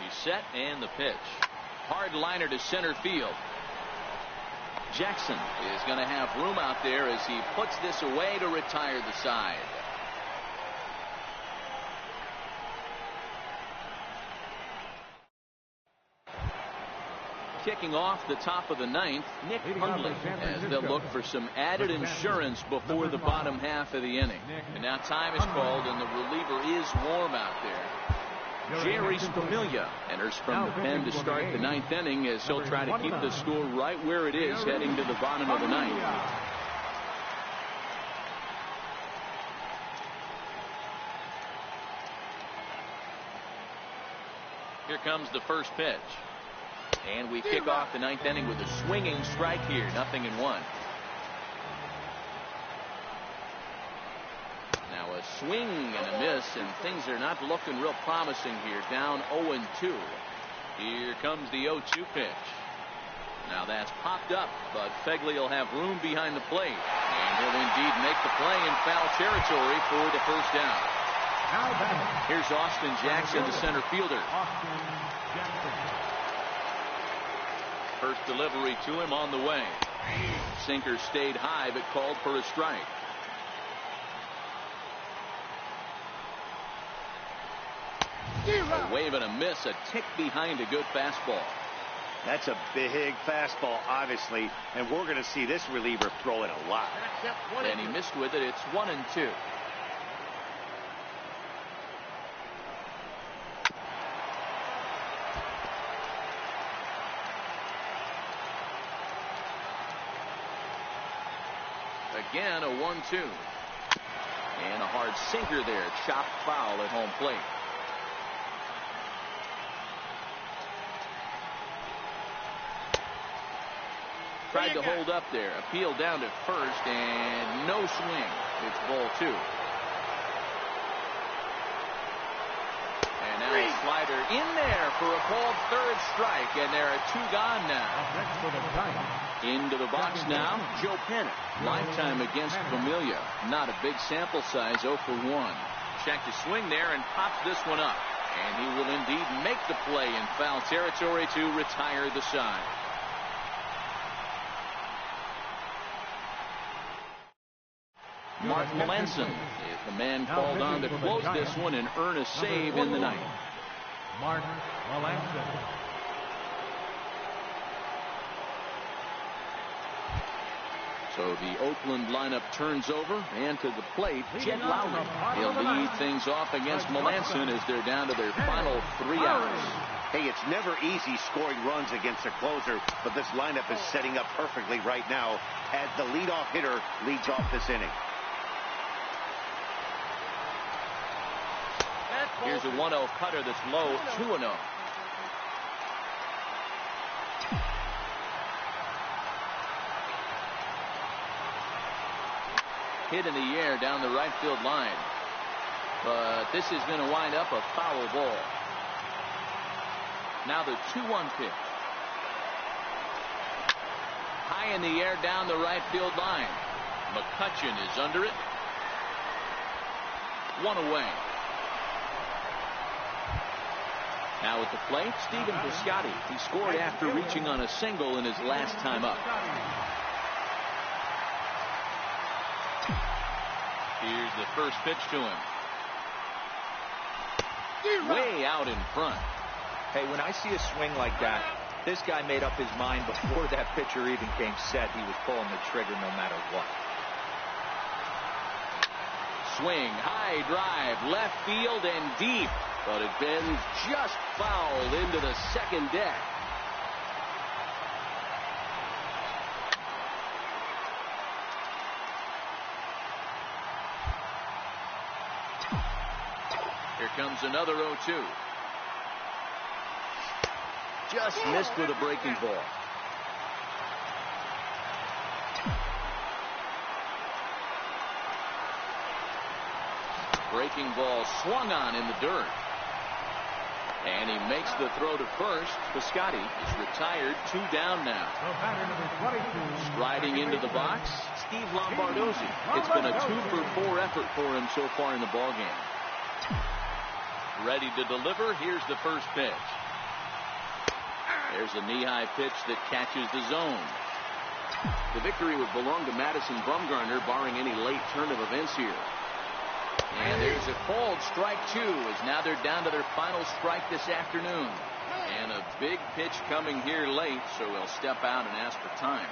He's set, and the pitch. Hard liner to center field. Jackson is going to have room out there as he puts this away to retire the side. Kicking off the top of the 9th, Nick Hundley, as they'll look for some added insurance before the bottom half of the inning. And now time is called, and the reliever is warm out there. Jerry Spamiglia enters from the pen to start the 9th inning as he'll try to keep the score right where it is heading to the bottom of the 9th. Here comes the first pitch. And we kick off the 9th inning with a swinging strike here. 0-1. Now a swing and a miss, and things are not looking real promising here. Down 0-2. Here comes the 0-2 pitch. Now that's popped up, but Fegley will have room behind the plate. And he'll indeed make the play in foul territory for the first down. Here's Austin Jackson, the center fielder. First delivery to him on the way. Sinker stayed high, but called for a strike. A wave and a miss, a tick behind a good fastball. That's a big fastball, obviously, and we're going to see this reliever throw it a lot. And he missed with it. It's 1-2. Again, a 1-2. And a hard sinker there. Chopped foul at home plate. Tried to hold up there. Appeal down to first, and no swing. It's ball 2. And now a slider in there for a called third strike, and there are 2 gone now. Into the box now, Joe Panic. Lifetime against Familia. Not a big sample size, 0 for 1. Checked his swing there and pops this one up. And he will indeed make the play in foul territory to retire the side. Mark Melanson is the man called on to close this one and earn a save in the ninth. Mark Melanson. So the Oakland lineup turns over, and to the plate, Jed Lowry. He'll lead things off against Melanson as they're down to their final 3 outs. Hey, it's never easy scoring runs against a closer, but this lineup is setting up perfectly right now as the leadoff hitter leads off this inning. Here's a 1-0 cutter that's low, 2-0. Hit in the air down the right field line. But this is going to wind up a foul ball. Now the 2-1 pitch. High in the air down the right field line. McCutchen is under it. 1 away. Now at the plate, Stephen Piscotty. He scored after reaching on a single in his last time up. Here's the first pitch to him. Way out in front. Hey, when I see a swing like that, this guy made up his mind before that pitcher even came set. He was pulling the trigger no matter what. Swing, high drive, left field and deep. But it bends just foul into the second deck. Here comes another 0-2. Just missed with a breaking ball. Breaking ball swung on in the dirt. And he makes the throw to first. Piscotty is retired, 2 down now. Striding into the box, Steve Lombardozzi. It's been a 2-for-4 effort for him so far in the ballgame. Ready to deliver. Here's the first pitch. There's a knee-high pitch that catches the zone. The victory would belong to Madison Bumgarner, barring any late turn of events here. And there's a called strike 2, as now they're down to their final strike this afternoon. And a big pitch coming here late, so he'll step out and ask for time.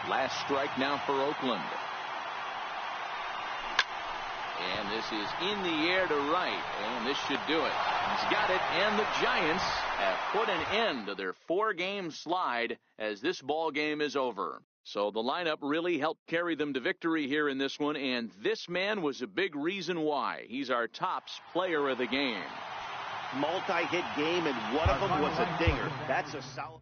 Last strike now for Oakland. And this is in the air to right, and this should do it. He's got it, and the Giants have put an end to their 4-game slide as this ball game is over. So the lineup really helped carry them to victory here in this one, and this man was a big reason why. He's our tops player of the game. Multi-hit game, and one of them was a dinger. That's a solid...